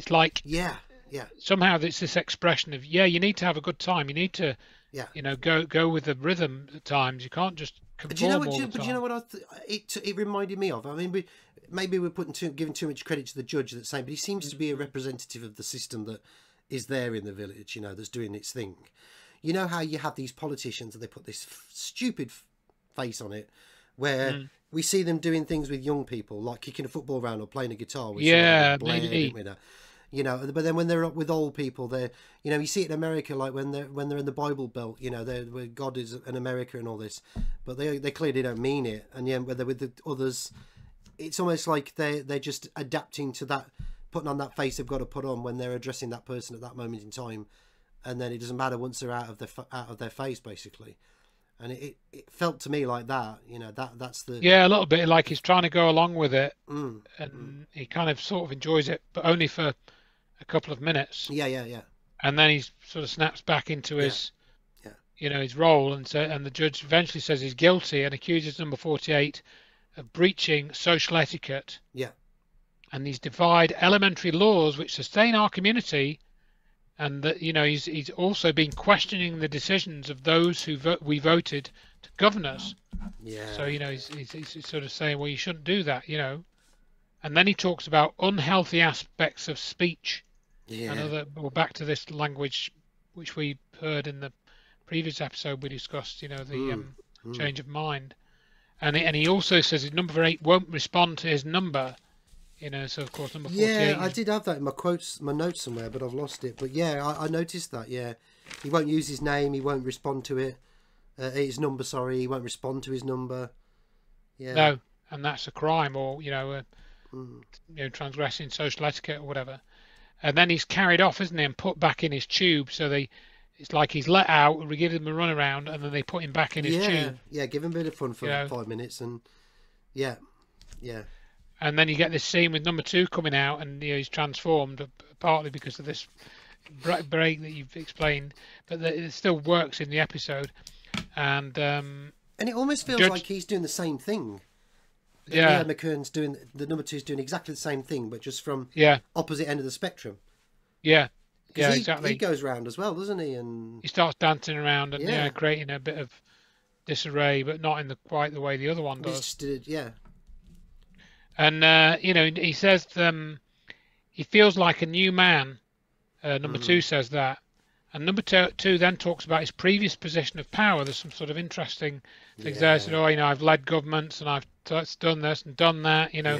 like Yeah, yeah, somehow it's this expression of, yeah, you need to have a good time. You need to, yeah. you know, go with the rhythm at times. You can't just Do you know conform what? all the But time. you know what? It reminded me of. I mean, maybe we're giving too much credit to the judge that's saying, but he seems to be a representative of the system that is there in the village. You know, that's doing its thing. You know how you have these politicians and they put this stupid face on it, where we see them doing things with young people, like kicking a football around or playing a guitar with Yeah, Blair, maybe. didn't we know? You know, but then when they're up with old people, they're, you know, you see it in America, like when they're in the Bible Belt, you know, they're where God is in America and all this, but they clearly don't mean it. And yeah, when they're with the others, it's almost like they're just adapting to that, putting on that face they've got to put on when they're addressing that person at that moment in time, and then it doesn't matter once they're out of their face, basically. And it felt to me like that, you know, that's the Yeah, a little bit like he's trying to go along with it, and he kind of sort of enjoys it, but only for a couple of minutes, yeah, and then he sort of snaps back into his, yeah. you know, his role, and the judge eventually says he's guilty and accuses number 48 of breaching social etiquette Yeah. and these defied elementary laws which sustain our community, and that, you know, he's also been questioning the decisions of those who we voted to govern us. Yeah. So, you know, he's sort of saying, well, you shouldn't do that, you know. And then he talks about unhealthy aspects of speech. Yeah. Another, well, back to this language which we heard in the previous episode we discussed, you know, the change of mind. And he also says his number 8 won't respond to his number, you know, so of course number 48. Yeah, I did have that in my notes somewhere, but I've lost it. But yeah, I noticed that, yeah. He won't use his name, he won't respond to it. His number, sorry, he won't respond to his number. Yeah. No, and that's a crime, or, you know, you know, transgressing social etiquette or whatever. And then he's carried off, isn't he, and put back in his tube. So it's like he's let out, and we give him a run around, and then they put him back in his tube. Yeah, give him a bit of fun for You know? 5 minutes, and yeah. And then you get this scene with number 2 coming out, and, you know, he's transformed, partly because of this break that you've explained, but it still works in the episode. And it almost feels like he's doing the same thing. Yeah, Leo McKern's doing, the number 2's doing exactly the same thing, but just from opposite end of the spectrum. Yeah, exactly. He goes round as well, doesn't he? And he starts dancing around and creating a bit of disarray, but not in quite the way the other one does. Yeah. And you know, he says he feels like a new man. Number 2 says that, and number 2 then talks about his previous position of power. There's some sort of interesting things there. So, oh, you know, I've led governments and I've done this and done that. You know,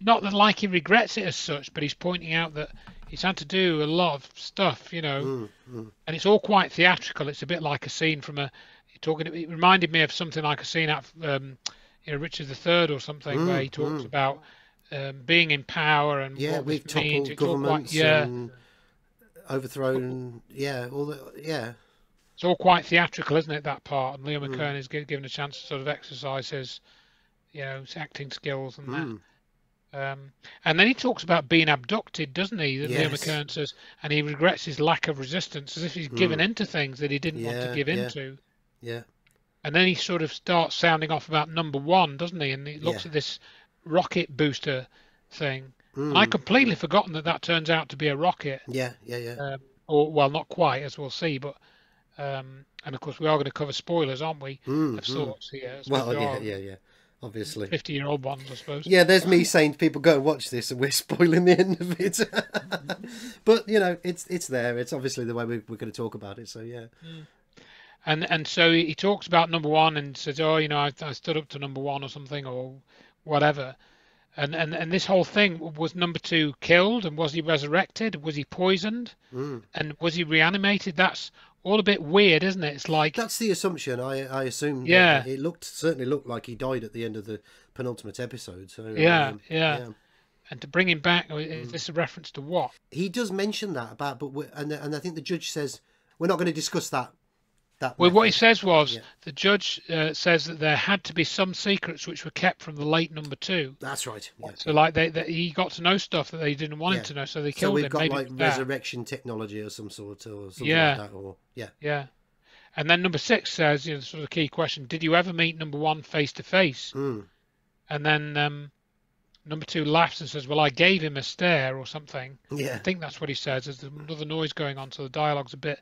not that like he regrets it as such, but he's pointing out that he's had to do a lot of stuff. You know, and it's all quite theatrical. It's a bit like a scene from it reminded me of something like a scene out you know, Richard III or something, where he talks about being in power and what we've this means. toppled governments and overthrown, It's all quite theatrical, isn't it, that part? And Leo McKern is given a chance to sort of exercise his, you know, his acting skills and that. And then he talks about being abducted, doesn't he? That Leo McKern says, and he regrets his lack of resistance, as if he's given into things that he didn't want to give into. Yeah. And then he sort of starts sounding off about number 1, doesn't he? And he looks at this rocket booster thing. And I completely forgotten that turns out to be a rocket. Yeah. Or, well, not quite, as we'll see, but and of course we are going to cover spoilers, aren't we? Of sorts here. Well, yeah. Obviously. 50-year-old ones, I suppose. Yeah, there's me saying to people, go and watch this, and we're spoiling the end of it. But, you know, it's there. It's obviously the way we're going to talk about it, so yeah. And so he talks about number 1 and says, oh, you know, I stood up to number 1 or something or whatever. And this whole thing, was number 2 killed, and was he resurrected? Was he poisoned? And was he reanimated? That's all a bit weird, isn't it? It's like, that's the assumption. I assume. Yeah. It certainly looked like he died at the end of the penultimate episode. So yeah. And to bring him back, is this a reference to what? He does mention that and I think the judge says we're not going to discuss that that Well, what he method. says was Yeah, the judge says that there had to be some secrets which were kept from the late number two. that's right. Yeah, So yeah, like he got to know stuff that they didn't want him yeah. to know, so they So killed we've him. got Maybe it like was that. resurrection technology or some sort, or something like Yeah, that. Or yeah. yeah. And then number six says, sort of key question: did you ever meet number one face to face? Mm. And then number two laughs and says, "Well, I gave him a stare or something." I Yeah. think that's what he says. There's another noise going on, so the dialogue's a bit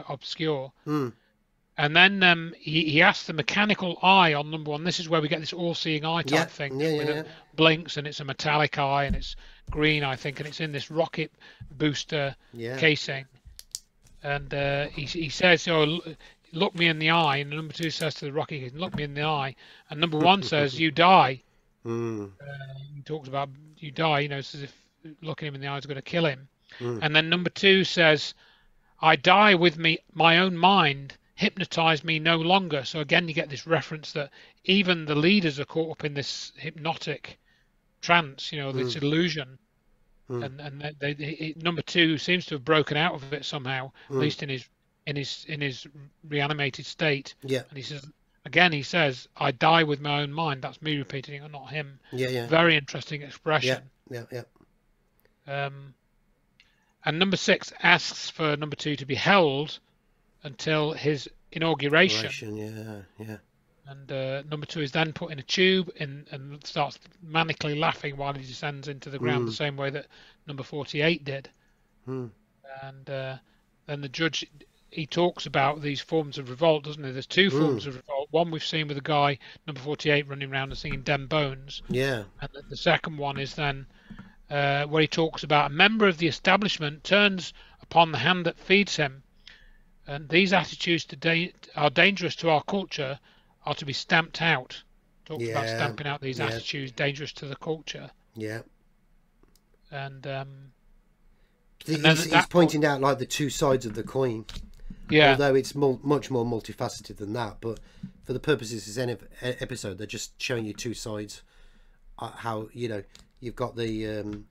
obscure. Mm. And then he asks the mechanical eye on number one. This is where we get this all-seeing eye Yeah. type thing Yeah. with Yeah. it blinks and it's a metallic eye and it's green, I think, and it's in this rocket booster Yeah. casing. And he says, "Oh, look me in the eye." And number two says to the rocket, "Look me in the eye." And number one says, "You die." Mm. He talks about you die, it's as if looking him in the eye is going to kill him. Mm. And then number two says, "I die with my own mind. Hypnotize me no longer." So again, you get this reference that even the leaders are caught up in this hypnotic trance, this illusion. And number two seems to have broken out of it somehow, at least in his reanimated state. Yeah. And he says, "I die with my own mind." That's me repeating it, not him. Yeah. Yeah. Very interesting expression. Yeah. Yeah. And number six asks for number two to be held until his inauguration. Yeah. Yeah. And number two is then put in a tube and starts manically laughing while he descends into the ground, the same way that number 48 did. Mm. And then the judge, he talks about these forms of revolt, doesn't he? There's two forms of revolt. One we've seen with the guy, number 48, running around and singing Dem Bones. Yeah. And the second one is then where he talks about a member of the establishment turns upon the hand that feeds him. And these attitudes are dangerous to our culture, are to be stamped out. Talks about stamping out these attitudes dangerous to the culture. Yeah. And he's pointing out like the two sides of the coin. Yeah. Although it's much more multifaceted than that, but for the purposes of this episode, they're just showing you two sides. How you've got the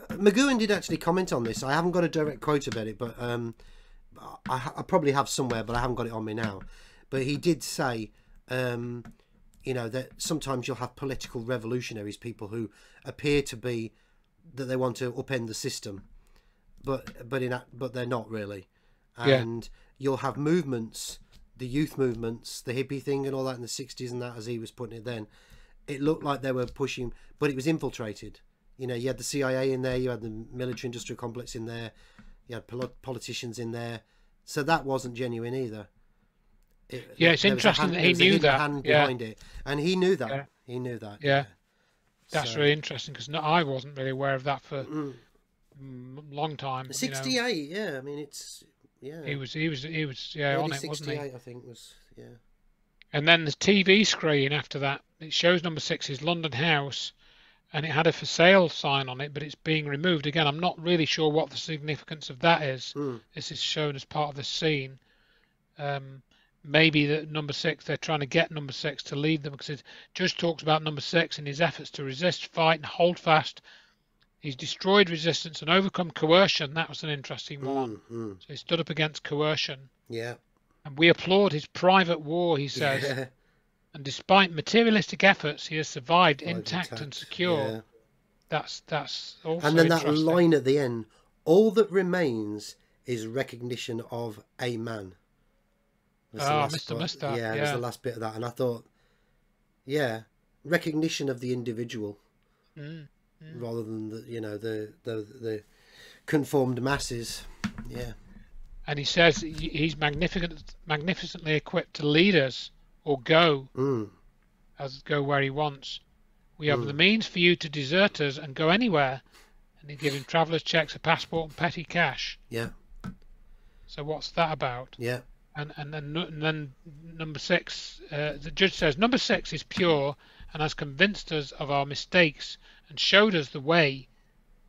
McGowan did actually comment on this. I haven't got a direct quote about it, but I probably have somewhere, but I haven't got it on me now. But he did say, that sometimes you'll have political revolutionaries, people who appear to be that they want to upend the system, but they're not really. And you'll have movements, the youth movements, the hippie thing, and all that in the 60s, and that, as he was putting it then. It looked like they were pushing, but it was infiltrated. You had the CIA in there, you had the military-industrial complex in there, you had politicians in there, so that wasn't genuine either. It's interesting that he knew that. Hand behind it, and he knew that. Yeah. He knew that. Yeah, that's really interesting because I wasn't really aware of that for a long time. 68, yeah. I mean, it's He was on it, wasn't he? I think was And then the TV screen after that, it shows number 6's London house, and it had a for sale sign on it, but it's being removed again. I'm not really sure what the significance of that is. This is shown as part of the scene. Maybe that number 6, they're trying to get number 6 to lead them, because the judge talks about number 6 in his efforts to resist, fight, and hold fast. He's destroyed resistance and overcome coercion. That was an interesting one. So he stood up against coercion. Yeah. And we applaud his private war, he says. Yeah. And despite materialistic efforts, he has survived intact and secure. Yeah. That's also and then that interesting. line at the end, all that remains is recognition of a man. Mr. Mustard. Yeah, it was the last bit of that. And I thought, recognition of the individual rather than the conformed masses. Yeah. And he says he's magnificently equipped to lead us or go where he wants. We have the means for you to desert us and go anywhere. And he's giving travellers checks, a passport, and petty cash. Yeah. So what's that about? Yeah. And then number 6, the judge says, number 6 is pure and has convinced us of our mistakes and showed us the way,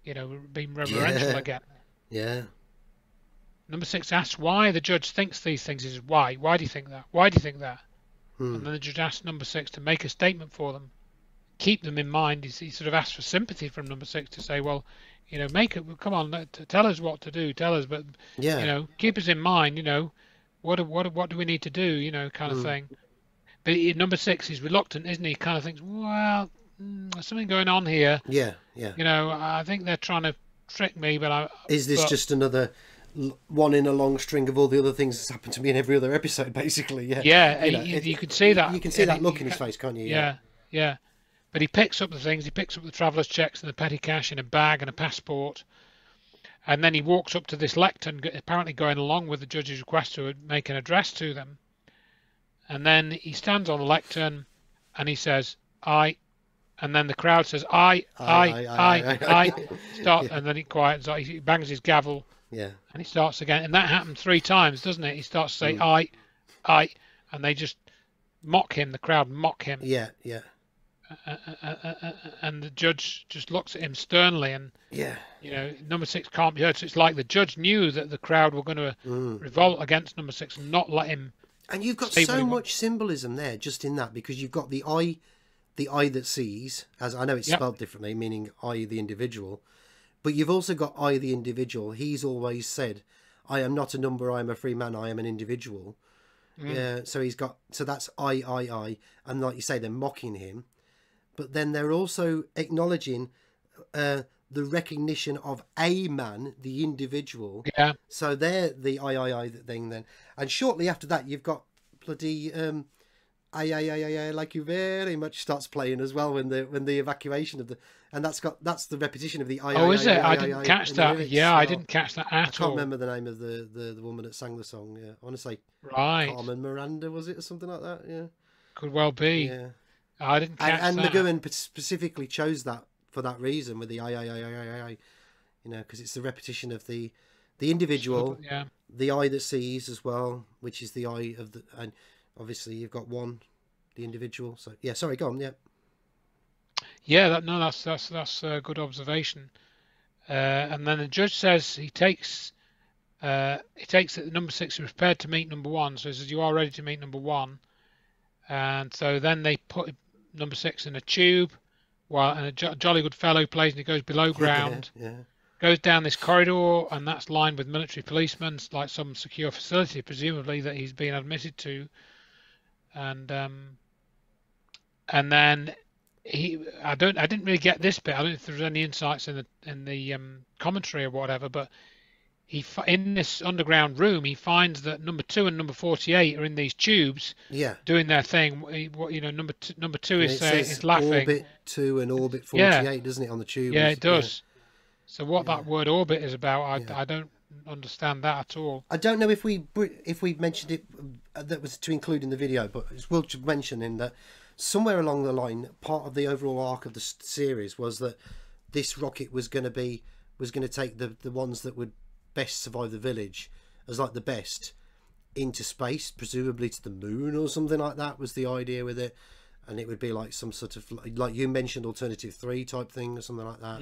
being reverential again. Yeah. Number 6 asks why the judge thinks these things. He says, why? Why do you think that? Why do you think that? And then the judge asks number 6 to make a statement for them. keep them in mind. He sort of asks for sympathy from number 6 to say, well, make it. Come on, tell us what to do. Tell us, but keep us in mind. What do we need to do? Kind of thing. But number 6 is reluctant, isn't he? Kind of thinks, well, there's something going on here. Yeah. I think they're trying to trick me, but is this just another one in a long string of all the other things that's happened to me in every other episode, basically? Yeah. You could see that. You can see that look in his face, can't you? Yeah. But he picks up the things. He picks up the traveller's checks and the petty cash in a bag and a passport. And then he walks up to this lectern, apparently going along with the judge's request to make an address to them. And then he stands on the lectern and he says, "I," and then the crowd says, "I." And then he quiets. He bangs his gavel. Yeah. And he starts again, and that happens 3 times, doesn't it? He starts to say, "I," and they just mock him. The crowd mock him. Yeah. And the judge just looks at him sternly, and number 6 can't be heard. So it's like the judge knew that the crowd were going to revolt against number 6 and not let him. And you've got so much symbolism there just in that, because you've got the eye that sees, as I know it's spelled differently, meaning I the individual, but you've also got I the individual. He's always said, "I am not a number, I am a free man, I am an individual." Yeah, so that's I, and like you say, they're mocking him, but then they're also acknowledging the recognition of a man, the individual. Yeah. So they're the I thing then, and shortly after that, you've got bloody I like you very much starts playing as well when the evacuation of the, and that's the repetition of the I. Oh, is it? I didn't catch that. Yeah, I didn't catch that at all. I can't remember the name of the woman that sang the song. Yeah, I want to say Carmen Miranda, was it, or something like that? Yeah, could well be. Yeah, I didn't catch and that. McGowan specifically chose that for that reason with the I, because it's the repetition of the individual, the eye that sees as well, which is the eye of the, and obviously you've got the individual. So yeah, sorry, go on. That's a good observation. And then the judge says he takes that number 6 is prepared to meet number 1, so he says, "You are ready to meet number 1." And so then they put number 6 in a tube, and a jolly good fellow plays, and he goes below ground. Goes down this corridor, and that's lined with military policemen, like some secure facility, presumably, that he's been admitted to. And then I didn't really get this bit. I don't know if there was any insights in the commentary or whatever, but in this underground room, he finds that number 2 and number 48 are in these tubes, doing their thing. Number 2 is laughing. Orbit 2 and orbit 48, doesn't it, on the tube? Yeah, it does. So what that word orbit is about, I don't understand that at all. I don't know if we mentioned it, that was to include in the video, but it's worth mentioning that somewhere along the line, part of the overall arc of the series was that this rocket was going to take the ones that would best survive the village as like the best into space, presumably to the moon or something like that was the idea with it, and it would be like some sort of, like you mentioned, alternative 3 type thing or something like that.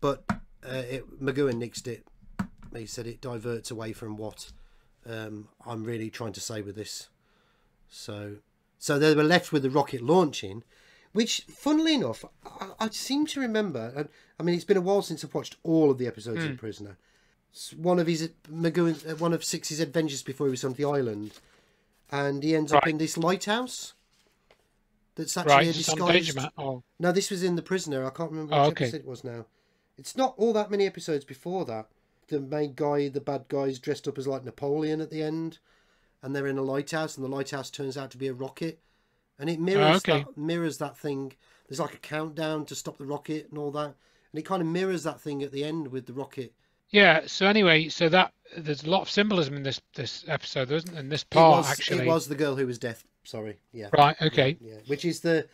But McGowan nixed it. He said it diverts away from what I'm really trying to say with this. So they were left with the rocket launching, which, funnily enough, I seem to remember. And I mean, it's been a while since I've watched all of the episodes of Prisoner. It's one of one of 6's adventures before he was on the island, and he ends up in this lighthouse. That's actually a disguised. No, this was in The Prisoner. I can't remember which episode it was now. It's not all that many episodes before that. The main guy, the bad guy, is dressed up as like Napoleon at the end, and they're in a lighthouse, and the lighthouse turns out to be a rocket, and it mirrors that thing. There's like a countdown to stop the rocket and all that, and it kind of mirrors that thing at the end with the rocket. Yeah. So anyway, that there's a lot of symbolism in this episode, isn't there? In this part, actually, it was the girl who was deaf. Sorry. Yeah. Right. Okay. Yeah. Which is the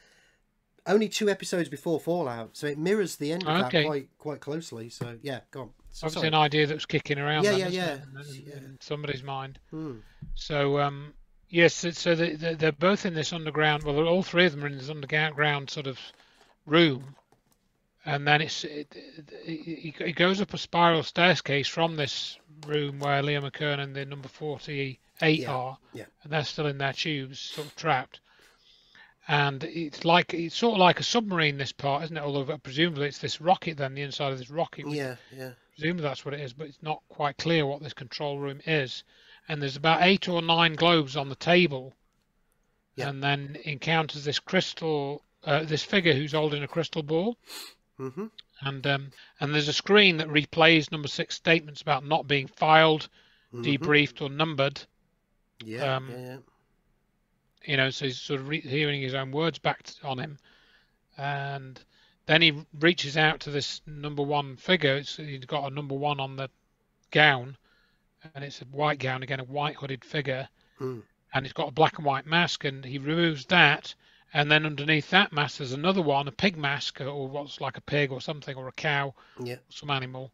only 2 episodes before Fallout, so it mirrors the end of that quite closely. So yeah, go on. Obviously, an idea that was kicking around. Yeah. In somebody's mind. So yes, so they're both in this underground. Well, all 3 of them are in this underground sort of room, and then he goes up a spiral staircase from this room where Liam McKern and the number 48 are, and they're still in their tubes, sort of trapped. and it's sort of like a submarine, this part, isn't it? Although presumably it's this rocket, then the inside of this rocket. Yeah, yeah. Presumably that's what it is, but it's not quite clear what this control room is. And there's about 8 or 9 globes on the table, Yeah. and then encounters this this figure who's holding a crystal ball. Mm-hmm. And there's a screen that replays number 6 statements about not being filed, debriefed, or numbered. Yeah, yeah. So he's sort of hearing his own words back on him, and then he reaches out to this number 1 figure. He's got a number 1 on the gown, and it's a white gown again, a white hooded figure, and it's got a black and white mask, and he removes that. And then underneath that mask, there's another one, a pig mask, or what's like a pig or something, or a cow, some animal.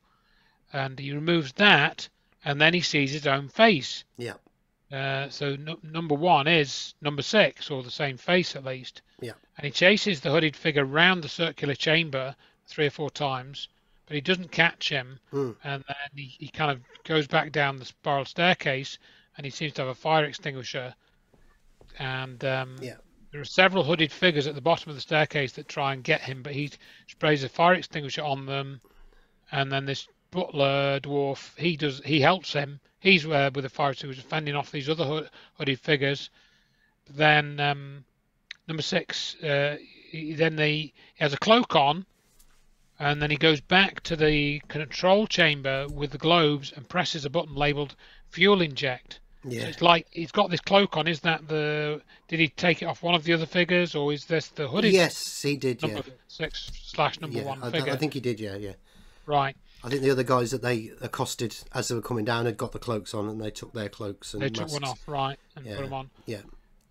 And he removes that, and then he sees his own face. Yeah. So number 1 is number 6, or the same face at least. Yeah. And he chases the hooded figure round the circular chamber 3 or 4 times, but he doesn't catch him. And then he kind of goes back down the spiral staircase, and he seems to have a fire extinguisher. And there are several hooded figures at the bottom of the staircase that try and get him, but he sprays a fire extinguisher on them. And then this butler dwarf, he helps him. He's with a fire extinguisher fending off these other hooded figures. Then number 6, he has a cloak on, and then he goes back to the control chamber with the globes and presses a button labelled fuel inject. Yeah. So it's like he's got this cloak on. Is that did he take it off one of the other figures, or is this the hooded? Yes, he did. Number 6/number 1 figure. I think he did. Yeah. Right. I think the other guys that they accosted as they were coming down had got the cloaks on, and they took their cloaks and they masks. took one off, right, and put them on. Yeah.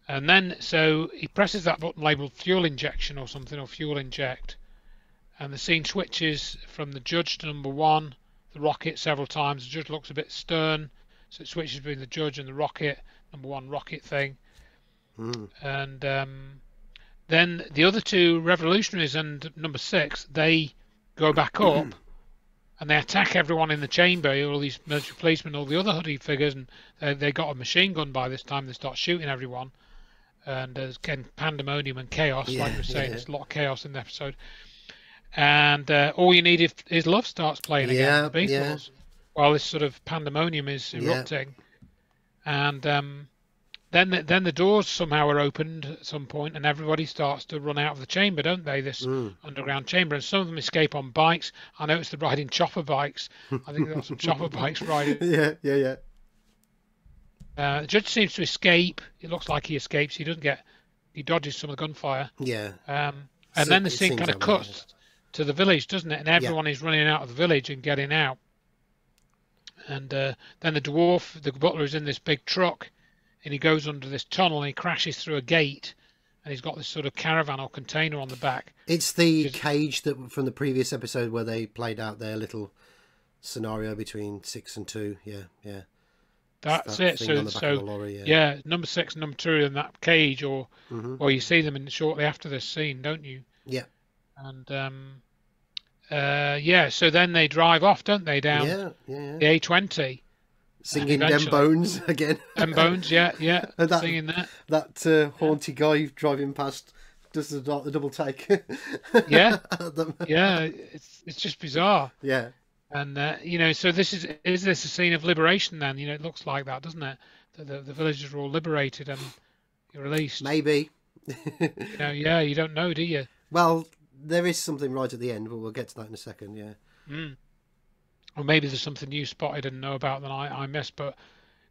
And then so he presses that button labelled fuel injection or something, or fuel inject, and the scene switches from the judge to number 1, the rocket, several times. The judge looks a bit stern, so it switches between the judge and the rocket, number 1 rocket thing. And then the other 2 revolutionaries and number 6, they go back up and they attack everyone in the chamber, all these military policemen, all the other hooded figures, and they got a machine gun by this time. They start shooting everyone, and there's again pandemonium and chaos. Like we were saying, there's a lot of chaos in the episode. And All You Need Is Love starts playing again, the Beatles, while this sort of pandemonium is erupting. And then the doors somehow are opened at some point, and everybody starts to run out of the chamber, don't they? This underground chamber, and some of them escape on bikes. I noticed they're riding chopper bikes. I think they've got some chopper bikes riding. Yeah. The judge seems to escape. It looks like he escapes. He dodges some of the gunfire. Yeah. And then the scene kind of cuts to the village, doesn't it? And everyone is running out of the village and getting out. And then the dwarf, the butler, is in this big truck, and he goes under this tunnel and he crashes through a gate, and he's got this sort of caravan or container on the back. It's the cage that from the previous episode where they played out their little scenario between 6 and 2. Yeah. That's it. So lorry, number 6 and number 2 in that cage, or well, you see them shortly after this scene, don't you? Yeah. And so then they drive off, don't they, down the A20, singing Them Bones again. Them Bones, yeah, and singing that. That haunted guy driving past does the double take. Yeah, it's just bizarre. Yeah. And so is this a scene of liberation then? It looks like that, doesn't it? The villagers are all liberated and you're released. Maybe. You don't know, do you? Well, there is something right at the end, but we'll get to that in a second. Yeah. Or maybe there's something you spotted and know about that I missed. But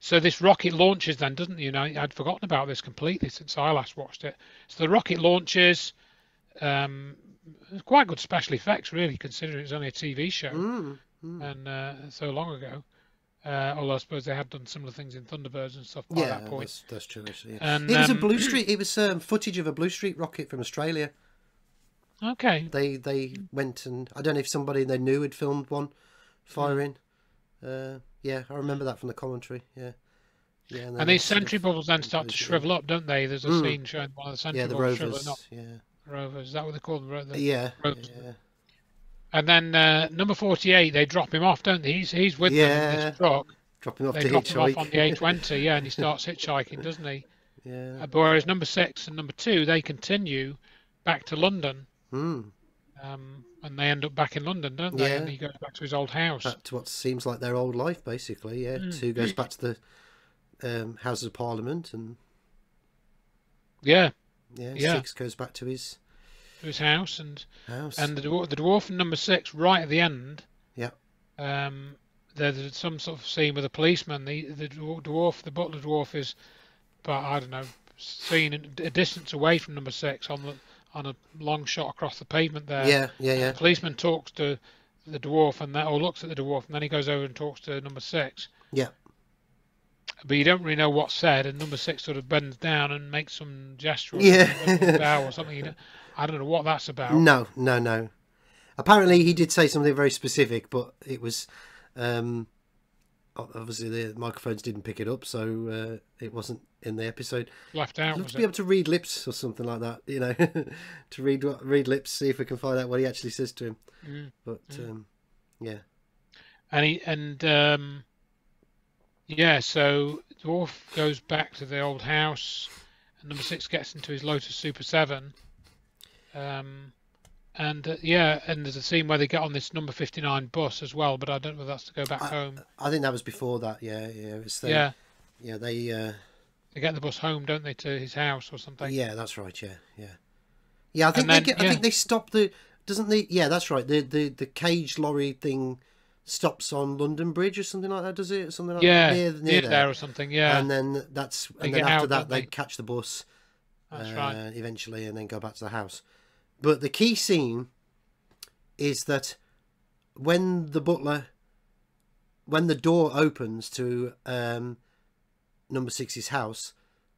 so this rocket launches then, doesn't it? I'd forgotten about this completely since I last watched it. So the rocket launches. Quite good special effects, really, considering it's only a TV show and so long ago. Although I suppose they had done similar things in Thunderbirds and stuff by that point. That's true. Actually, yeah. And, it was a Blue Street. It was footage of a Blue Street rocket from Australia. Okay. They went and I don't know if somebody they knew had filmed one firing. I remember that from the commentary. Yeah. And these sentry bubbles then start to shrivel up, don't they? There's a scene showing one of the sentry bubbles shriveling up. Rovers, is that what they call them? Rovers. And then number 48, they drop him off, don't they? He's with them in this truck. Drop him off they to drop hitchhike. him off on the A20, and he starts hitchhiking, doesn't he? Yeah. Whereas number 6 and number 2, they continue back to London, Hmm. and they end up back in London, don't they? And Yeah. he goes back to his old house. Back to what seems like their old life, basically. Yeah. Mm. 2 goes back to the Houses of Parliament, and Yeah, yeah, yeah, 6 goes back to his to his house, and house. the dwarf in number 6, right at the end. Yeah. There's some sort of scene with a policeman. The dwarf, the butler dwarf, is, but I don't know, seen a distance away from number 6 on a long shot across the pavement there. Yeah. Yeah. And Yeah. the policeman talks to the dwarf, or looks at the dwarf, and then he goes over and talks to number 6. Yeah. But you don't really know what's said, and number 6 sort of bends down and makes some gesture or Yeah. something, bow or something. I don't know what that's about. No. No. No. Apparently, he did say something very specific, but it was obviously the microphones didn't pick it up, so it wasn't in the episode. Left out, I'd love was to be it? able to read lips or something like that, you know, to read lips, see if we can find out what he actually says to him. But yeah, Yeah, so Dwarf goes back to the old house, and number 6 gets into his Lotus Super 7. And there's a scene where they get on this number 59 bus as well, but I don't know if that's to go back home. I think that was before that. Yeah, it's Yeah, they get the bus home, don't they, to his house or something? yeah, that's right. Yeah. I think And then, I think they stop the doesn't they? Yeah, that's right. The cage lorry thing stops on London Bridge or something like that. Does it? Something like Yeah, near there or something. Yeah, And then get after out, that don't they they? catch the bus. That's right. Eventually, and then go back to the house. But the key scene is that when the door opens to number 6's house,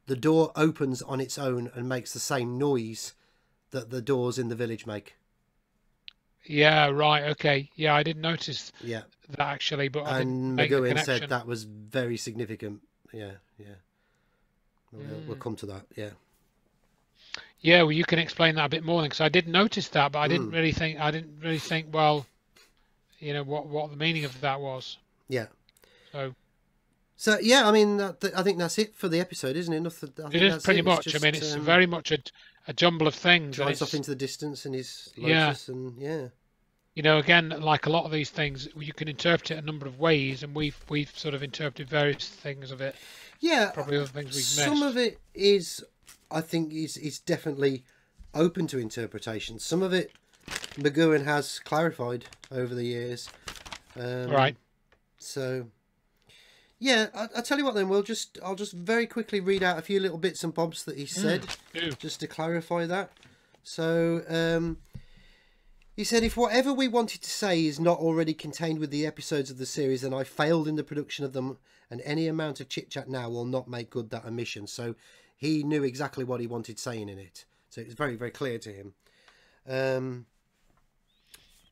the door opens on its own and makes the same noise that the doors in the village make. Yeah, right. Okay. Yeah, I didn't notice Yeah. that actually, but I didn't And make the McGowan connection. said that was very significant. Yeah. We'll come to that. Yeah. Yeah, well, you can explain that a bit more, because I did notice that, but I didn't really think. Well, what the meaning of that was. Yeah. So yeah, I mean, I think that's it for the episode, isn't it? Nothing. I think it is that's pretty it. much. Just, I mean, it's very much a jumble of things. And drives it's, off into the distance in his Yeah. Lotus, and yeah. Again, like a lot of these things, you can interpret it a number of ways, and we've sort of interpreted various things of it. Yeah, Probably other things we've missed. some of it is, I think, is definitely open to interpretation. Some of it, McGowan has clarified over the years. Right. So, yeah, I'll tell you what. Then I'll just very quickly read out a few little bits and bobs that he said, Do. just to clarify that. So, he said, if whatever we wanted to say is not already contained with the episodes of the series, then I failed in the production of them, and any amount of chit-chat now will not make good that omission. So he knew exactly what he wanted saying in it. So it was very, very clear to him.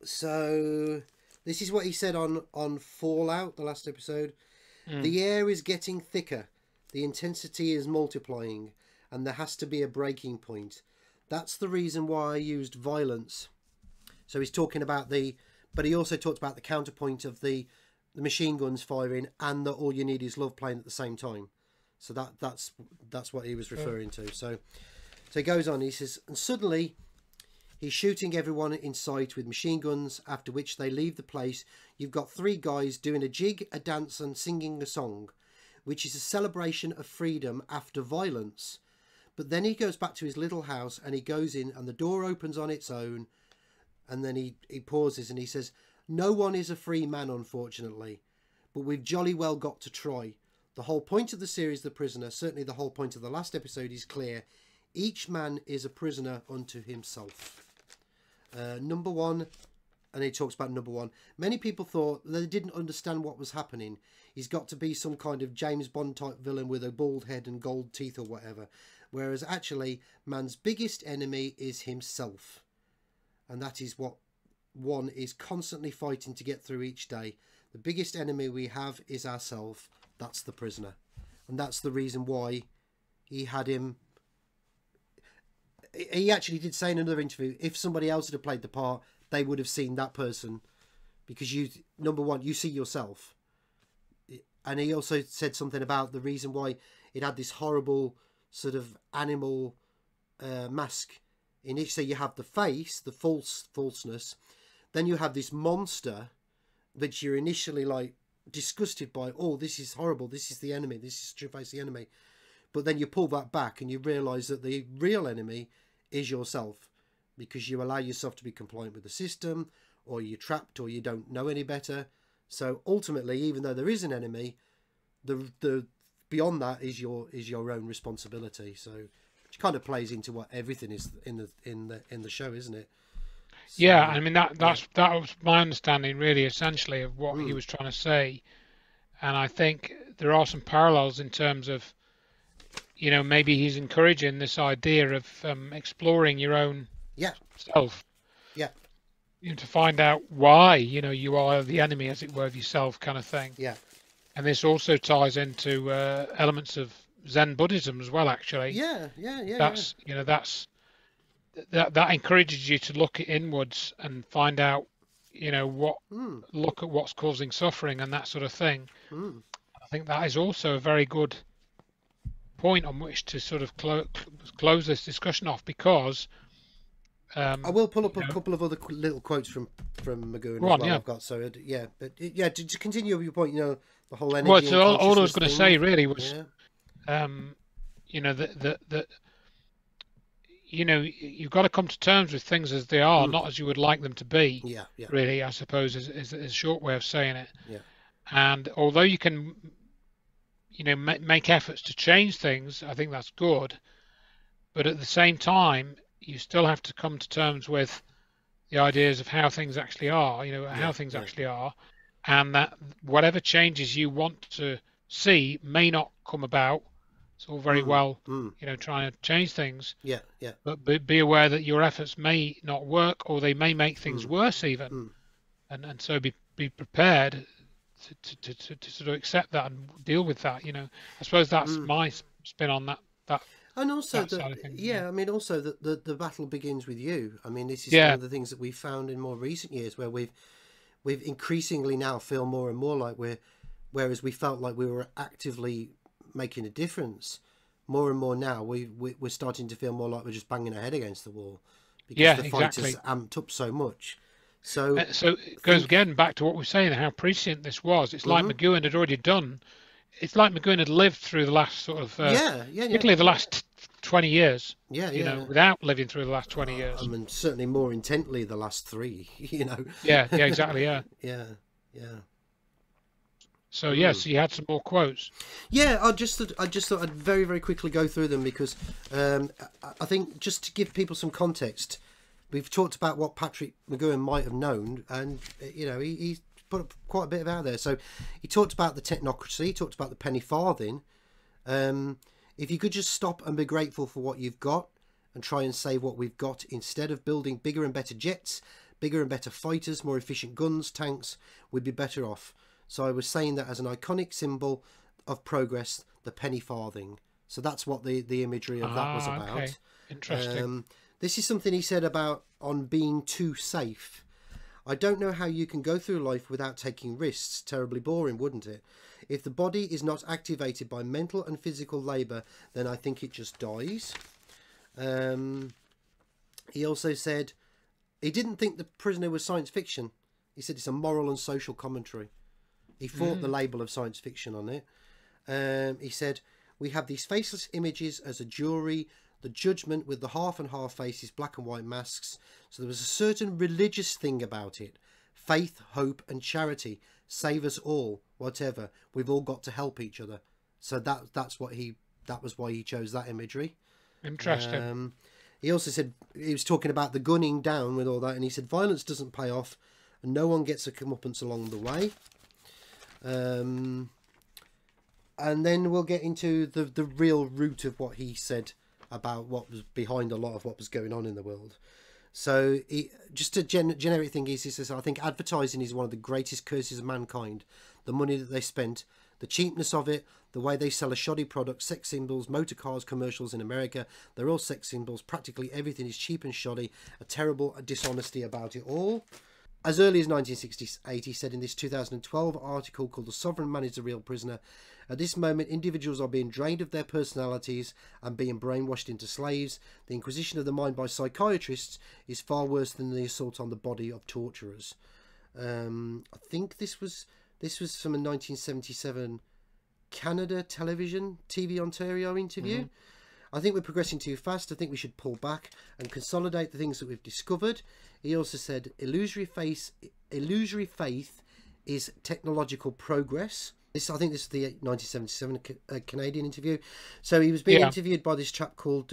So this is what he said on Fallout, the last episode. The air is getting thicker. The intensity is multiplying, and there has to be a breaking point. That's the reason why I used violence. So he's talking about but he also talked about the counterpoint of the machine guns firing and the All You Need Is Love playing at the same time. So that's what he was referring to. So he goes on. He says, and suddenly he's shooting everyone in sight with machine guns. After which they leave the place. You've got 3 guys doing a jig, a dance, and singing a song, which is a celebration of freedom after violence. But then he goes back to his little house and he goes in, and the door opens on its own. And then he pauses and he says, no one is a free man, unfortunately, but we've jolly well got to try. The whole point of the series, The Prisoner, certainly the whole point of the last episode, is clear. Each man is a prisoner unto himself. Number 1, and he talks about number 1. Many people thought they didn't understand what was happening. He's got to be some kind of James Bond type villain with a bald head and gold teeth or whatever. Whereas actually, man's biggest enemy is himself. And that is what one is constantly fighting to get through each day. The biggest enemy we have is ourselves. That's the prisoner. And that's the reason why he had him. He actually did say in another interview, if somebody else had played the part, they would have seen that person. Because number 1, you see yourself. And he also said something about the reason why it had this horrible sort of animal mask in each. So you have the face, the falseness, then you have this monster that you're initially like disgusted by. Oh, this is horrible, this is the enemy, this is Two-Face the enemy. But then you pull that back and you realise that the real enemy is yourself, because you allow yourself to be compliant with the system, or you're trapped, or you don't know any better. So ultimately, even though there is an enemy, the beyond that is your own responsibility. So which kind of plays into what everything is in the show, isn't it? So, Yeah, I mean that was my understanding really essentially of what he was trying to say, and I think there are some parallels in terms of, you know, maybe he's encouraging this idea of exploring your own self, you know, to find out why, you know, you are the enemy, as it were, of yourself, kind of thing. And this also ties into elements of Zen Buddhism as well, actually. That's you know, that encourages you to look inwards and find out, you know, look at what's causing suffering and that sort of thing. I think that is also a very good point on which to sort of close this discussion off, because I will pull up a couple of other little quotes from McGowan as well. I've got, so to continue your point, you know, the whole energy. Well, so all I was going to say really was, you know, that you know, you've got to come to terms with things as they are, not as you would like them to be. Really, I suppose is a short way of saying it. And although you can, you know, make efforts to change things, I think that's good. But at the same time, you still have to come to terms with the ideas of how things actually are, you know, how things actually are, and that whatever changes you want to see may not come about. It's all very well, you know, trying to change things. But be aware that your efforts may not work, or they may make things worse even. And so be prepared to sort of accept that and deal with that, you know. I suppose that's my spin on that. And also, I mean, also that the battle begins with you. I mean, this is one of the things that we've found in more recent years, where we've increasingly now feel more and more like whereas we felt like we were actively making a difference, more and more now we're starting to feel more like we're just banging our head against the wall, because the fight has amped up so much. So it goes again back to what we were saying, how prescient this was. It's like McGowan had already done. It's like McGowan had lived through the last sort of particularly the last 20 years. You know, without living through the last 20 years. I mean, certainly more intently the last 3. You know. Exactly. Yeah. So yes, you had some more quotes. I just thought I'd very, very quickly go through them, because I think, just to give people some context, we've talked about what Patrick McGowan might have known, and you know, he's put up quite a bit of out there. So he talked about the technocracy, he talked about the penny farthing. If you could just stop and be grateful for what you've got and try and save what we've got, instead of building bigger and better jets, bigger and better fighters, more efficient guns, tanks, we'd be better off. So I was saying that as an iconic symbol of progress, the penny farthing. So that's what the imagery of that was about. Okay. Interesting. This is something he said about on being too safe. I don't know how you can go through life without taking risks. Terribly boring, wouldn't it? If the body is not activated by mental and physical labour, then I think it just dies. He also said he didn't think The Prisoner was science fiction. He said it's a moral and social commentary. He fought the label of science fiction on it. He said, we have these faceless images as a jury, the judgment with the half and half faces, black and white masks. So there was a certain religious thing about it. Faith, hope and charity. Save us all, whatever. We've all got to help each other. So that was why he chose that imagery. Interesting. He also said, he was talking about the gunning down with all that, and he said violence doesn't pay off and no one gets a comeuppance along the way. And then we'll get into the real root of what he said about what was behind a lot of what was going on in the world. So just a generic thing is, he says, I think advertising is one of the greatest curses of mankind. The money that they spent, the cheapness of it, the way they sell a shoddy product, sex symbols, motor cars, commercials in America, they're all sex symbols. Practically everything is cheap and shoddy, a terrible dishonesty about it all. As early as 1968, he said in this 2012 article called "The Sovereign Man is a Real Prisoner," at this moment, individuals are being drained of their personalities and being brainwashed into slaves. The inquisition of the mind by psychiatrists is far worse than the assault on the body of torturers. I think this was from a 1977 Canada TV Ontario interview. Mm-hmm. I think we're progressing too fast. I think we should pull back and consolidate the things that we've discovered. He also said, illusory faith is technological progress. I think this is the 1977 Canadian interview. So he was being interviewed by this chap called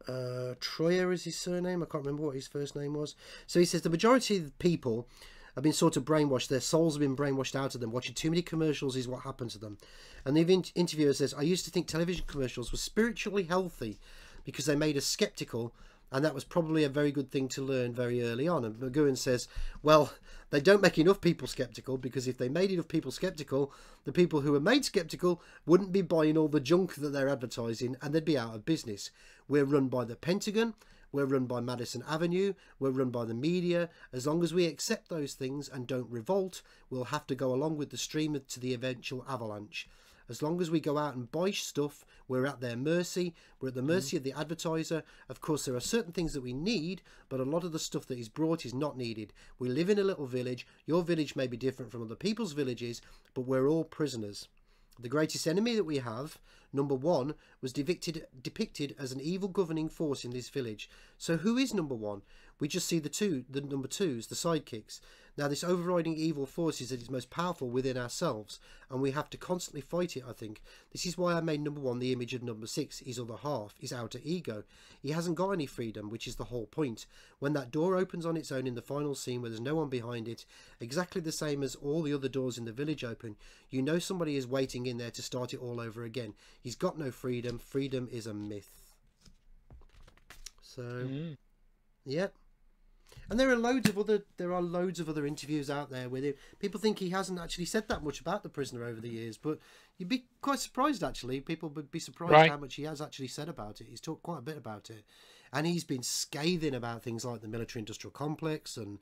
Troyer is his surname. I can't remember what his first name was. So he says the majority of the people have been sort of brainwashed. Their souls have been brainwashed out of them. Watching too many commercials is what happened to them. And the interviewer says, I used to think television commercials were spiritually healthy because they made us skeptical, and that was probably a very good thing to learn very early on. And McGowan says, well, they don't make enough people skeptical, because if they made enough people skeptical, the people who were made skeptical wouldn't be buying all the junk that they're advertising, and they'd be out of business. We're run by the Pentagon. We're run by Madison Avenue. We're run by the media. As long as we accept those things and don't revolt, we'll have to go along with the stream to the eventual avalanche. As long as we go out and buy stuff, we're at their mercy. We're at the mercy of the advertiser. Of course, there are certain things that we need, but a lot of the stuff that is brought is not needed. We live in a little village. Your village may be different from other people's villages, but we're all prisoners. The greatest enemy that we have, number one, was depicted as an evil governing force in this village. So who is number one? We just see the number twos, the sidekicks. Now, this overriding evil force is at its most powerful within ourselves, and we have to constantly fight it, I think. This is why I made number one the image of number six, his other half, his outer ego. He hasn't got any freedom, which is the whole point. When that door opens on its own in the final scene where there's no one behind it, exactly the same as all the other doors in the village open, you know somebody is waiting in there to start it all over again. He's got no freedom. Freedom is a myth. So, yeah. And there are loads of other interviews out there with him. People think he hasn't actually said that much about the prisoner over the years, but you'd be quite surprised, actually. People would be surprised how much he has actually said about it. He's talked quite a bit about it, and he's been scathing about things like the military-industrial complex and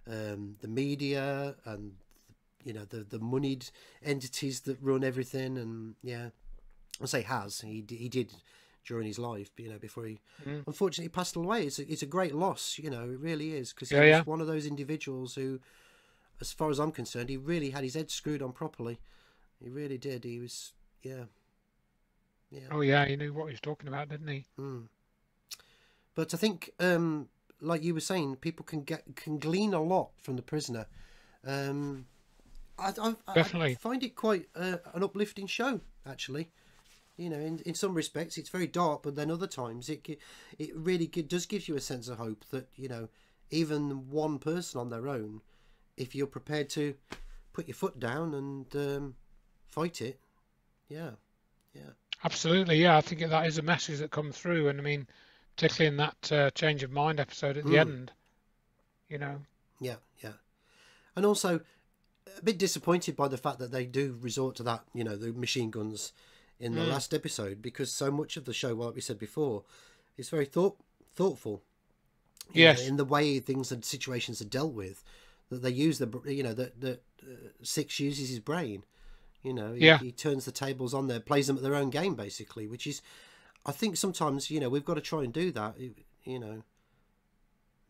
the media and the moneyed entities that run everything. And I say he did during his life, before he unfortunately passed away. It's a great loss, it really is, because he was one of those individuals who, as far as I'm concerned, he really had his head screwed on properly. He really did. He was, Oh yeah, he knew what he was talking about, didn't he? But I think, like you were saying, people can glean a lot from the prisoner. Definitely. I find it quite an uplifting show, actually. In some respects, it's very dark, but then other times it really does give you a sense of hope that, even one person on their own, if you're prepared to put your foot down and fight it, Absolutely, yeah. I think that is a message that comes through, and I mean, particularly in that change of mind episode at the end, Yeah. And also, a bit disappointed by the fact that they do resort to that, the machine guns in the last episode, because so much of the show, like we said before, is very thoughtful. Yes. In the way things and situations are dealt with, that they use that Six uses his brain. He turns the tables on there, plays them at their own game, basically, which is, I think sometimes, we've got to try and do that,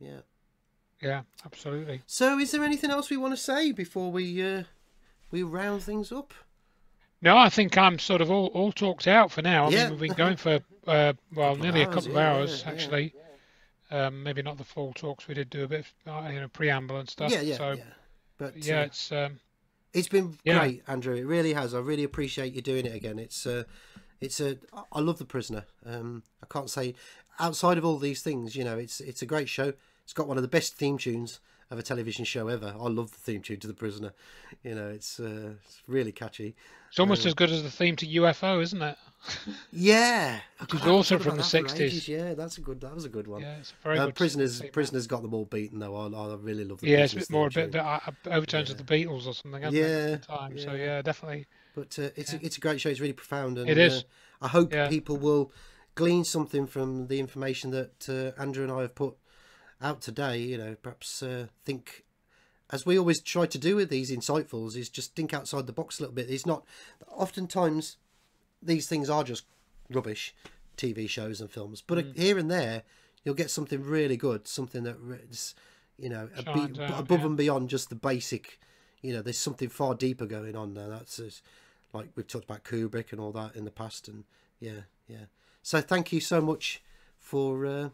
Yeah, absolutely. So is there anything else we want to say before we round things up? No, I think I'm sort of all talked out for now. I mean, we've been going for nearly a couple of hours actually. Maybe not the full talks. We did do a bit of preamble and stuff. But it's been great, Andrew. It really has. I really appreciate you doing it again. I love The Prisoner. I can't say outside of all these things. It's a great show. It's got one of the best theme tunes of a television show ever. I love the theme tune to The Prisoner. It's really catchy. It's almost as good as the theme to UFO, isn't it? Yeah, which is also from the 60s. Yeah, that was a good one. Yeah, it's a very good. Prisoners got them all beaten though. I really love the. Yeah, it's a bit overtones of the Beatles or something. Hasn't it, at the time. So definitely. But it's a great show. It's really profound, and it is. I hope people will glean something from the information that Andrew and I have put out today, you know, perhaps think, as we always try to do with these insightfuls, is just think outside the box a little bit. It's not, oftentimes these things are just rubbish TV shows and films, but here and there you'll get something really good, something that is, you know, above and beyond just the basic. You know, there's something far deeper going on there. That's like we've talked about Kubrick and all that in the past, and yeah. So thank you so much for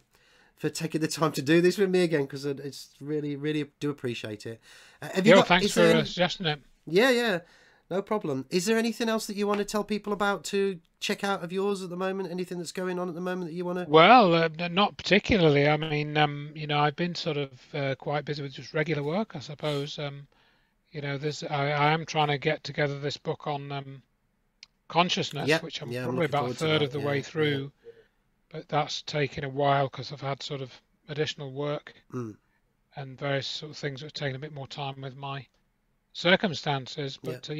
taking the time to do this with me again, because it's really do appreciate it. Thanks for suggesting it. Yeah, no problem. Is there anything else that you want to tell people about to check out of yours at the moment? Anything that's going on at the moment that you want to? Well, not particularly. I mean, you know, I've been sort of quite busy with just regular work, I suppose. You know, I am trying to get together this book on consciousness, which I'm probably about a third of the way through, but that's taken a while because I've had sort of additional work and various sort of things that have taken a bit more time with my circumstances. But so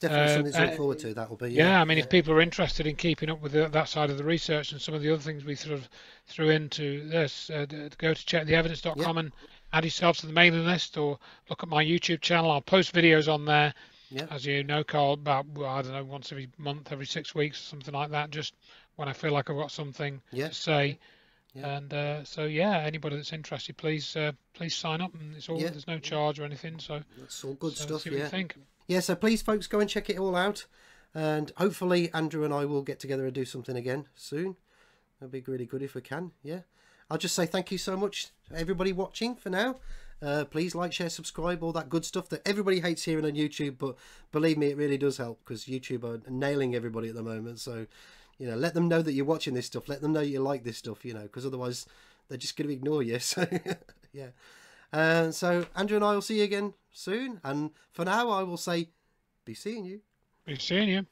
definitely something to look forward to. That will be I mean, if people are interested in keeping up with that side of the research and some of the other things we sort of threw into this, go to checktheevidence.com and add yourself to the mailing list, or look at my YouTube channel. I'll post videos on there, as you know, Carl, about, I don't know, once every month, every 6 weeks, something like that, just when I feel like I've got something to say. And anybody that's interested, please sign up, and it's all there's no charge or anything. So that's all good stuff. See what you think. So please, folks, go and check it all out, and hopefully Andrew and I will get together and do something again soon. That'd be really good if we can. I'll just say thank you so much to everybody watching for now. Please like, share, subscribe, all that good stuff that everybody hates hearing on YouTube, but believe me, it really does help, because YouTube are nailing everybody at the moment. So, you know, let them know that you're watching this stuff. Let them know you like this stuff, you know, because otherwise they're just going to ignore you. So, so Andrew and I will see you again soon. And for now, I will say, be seeing you. Be seeing you.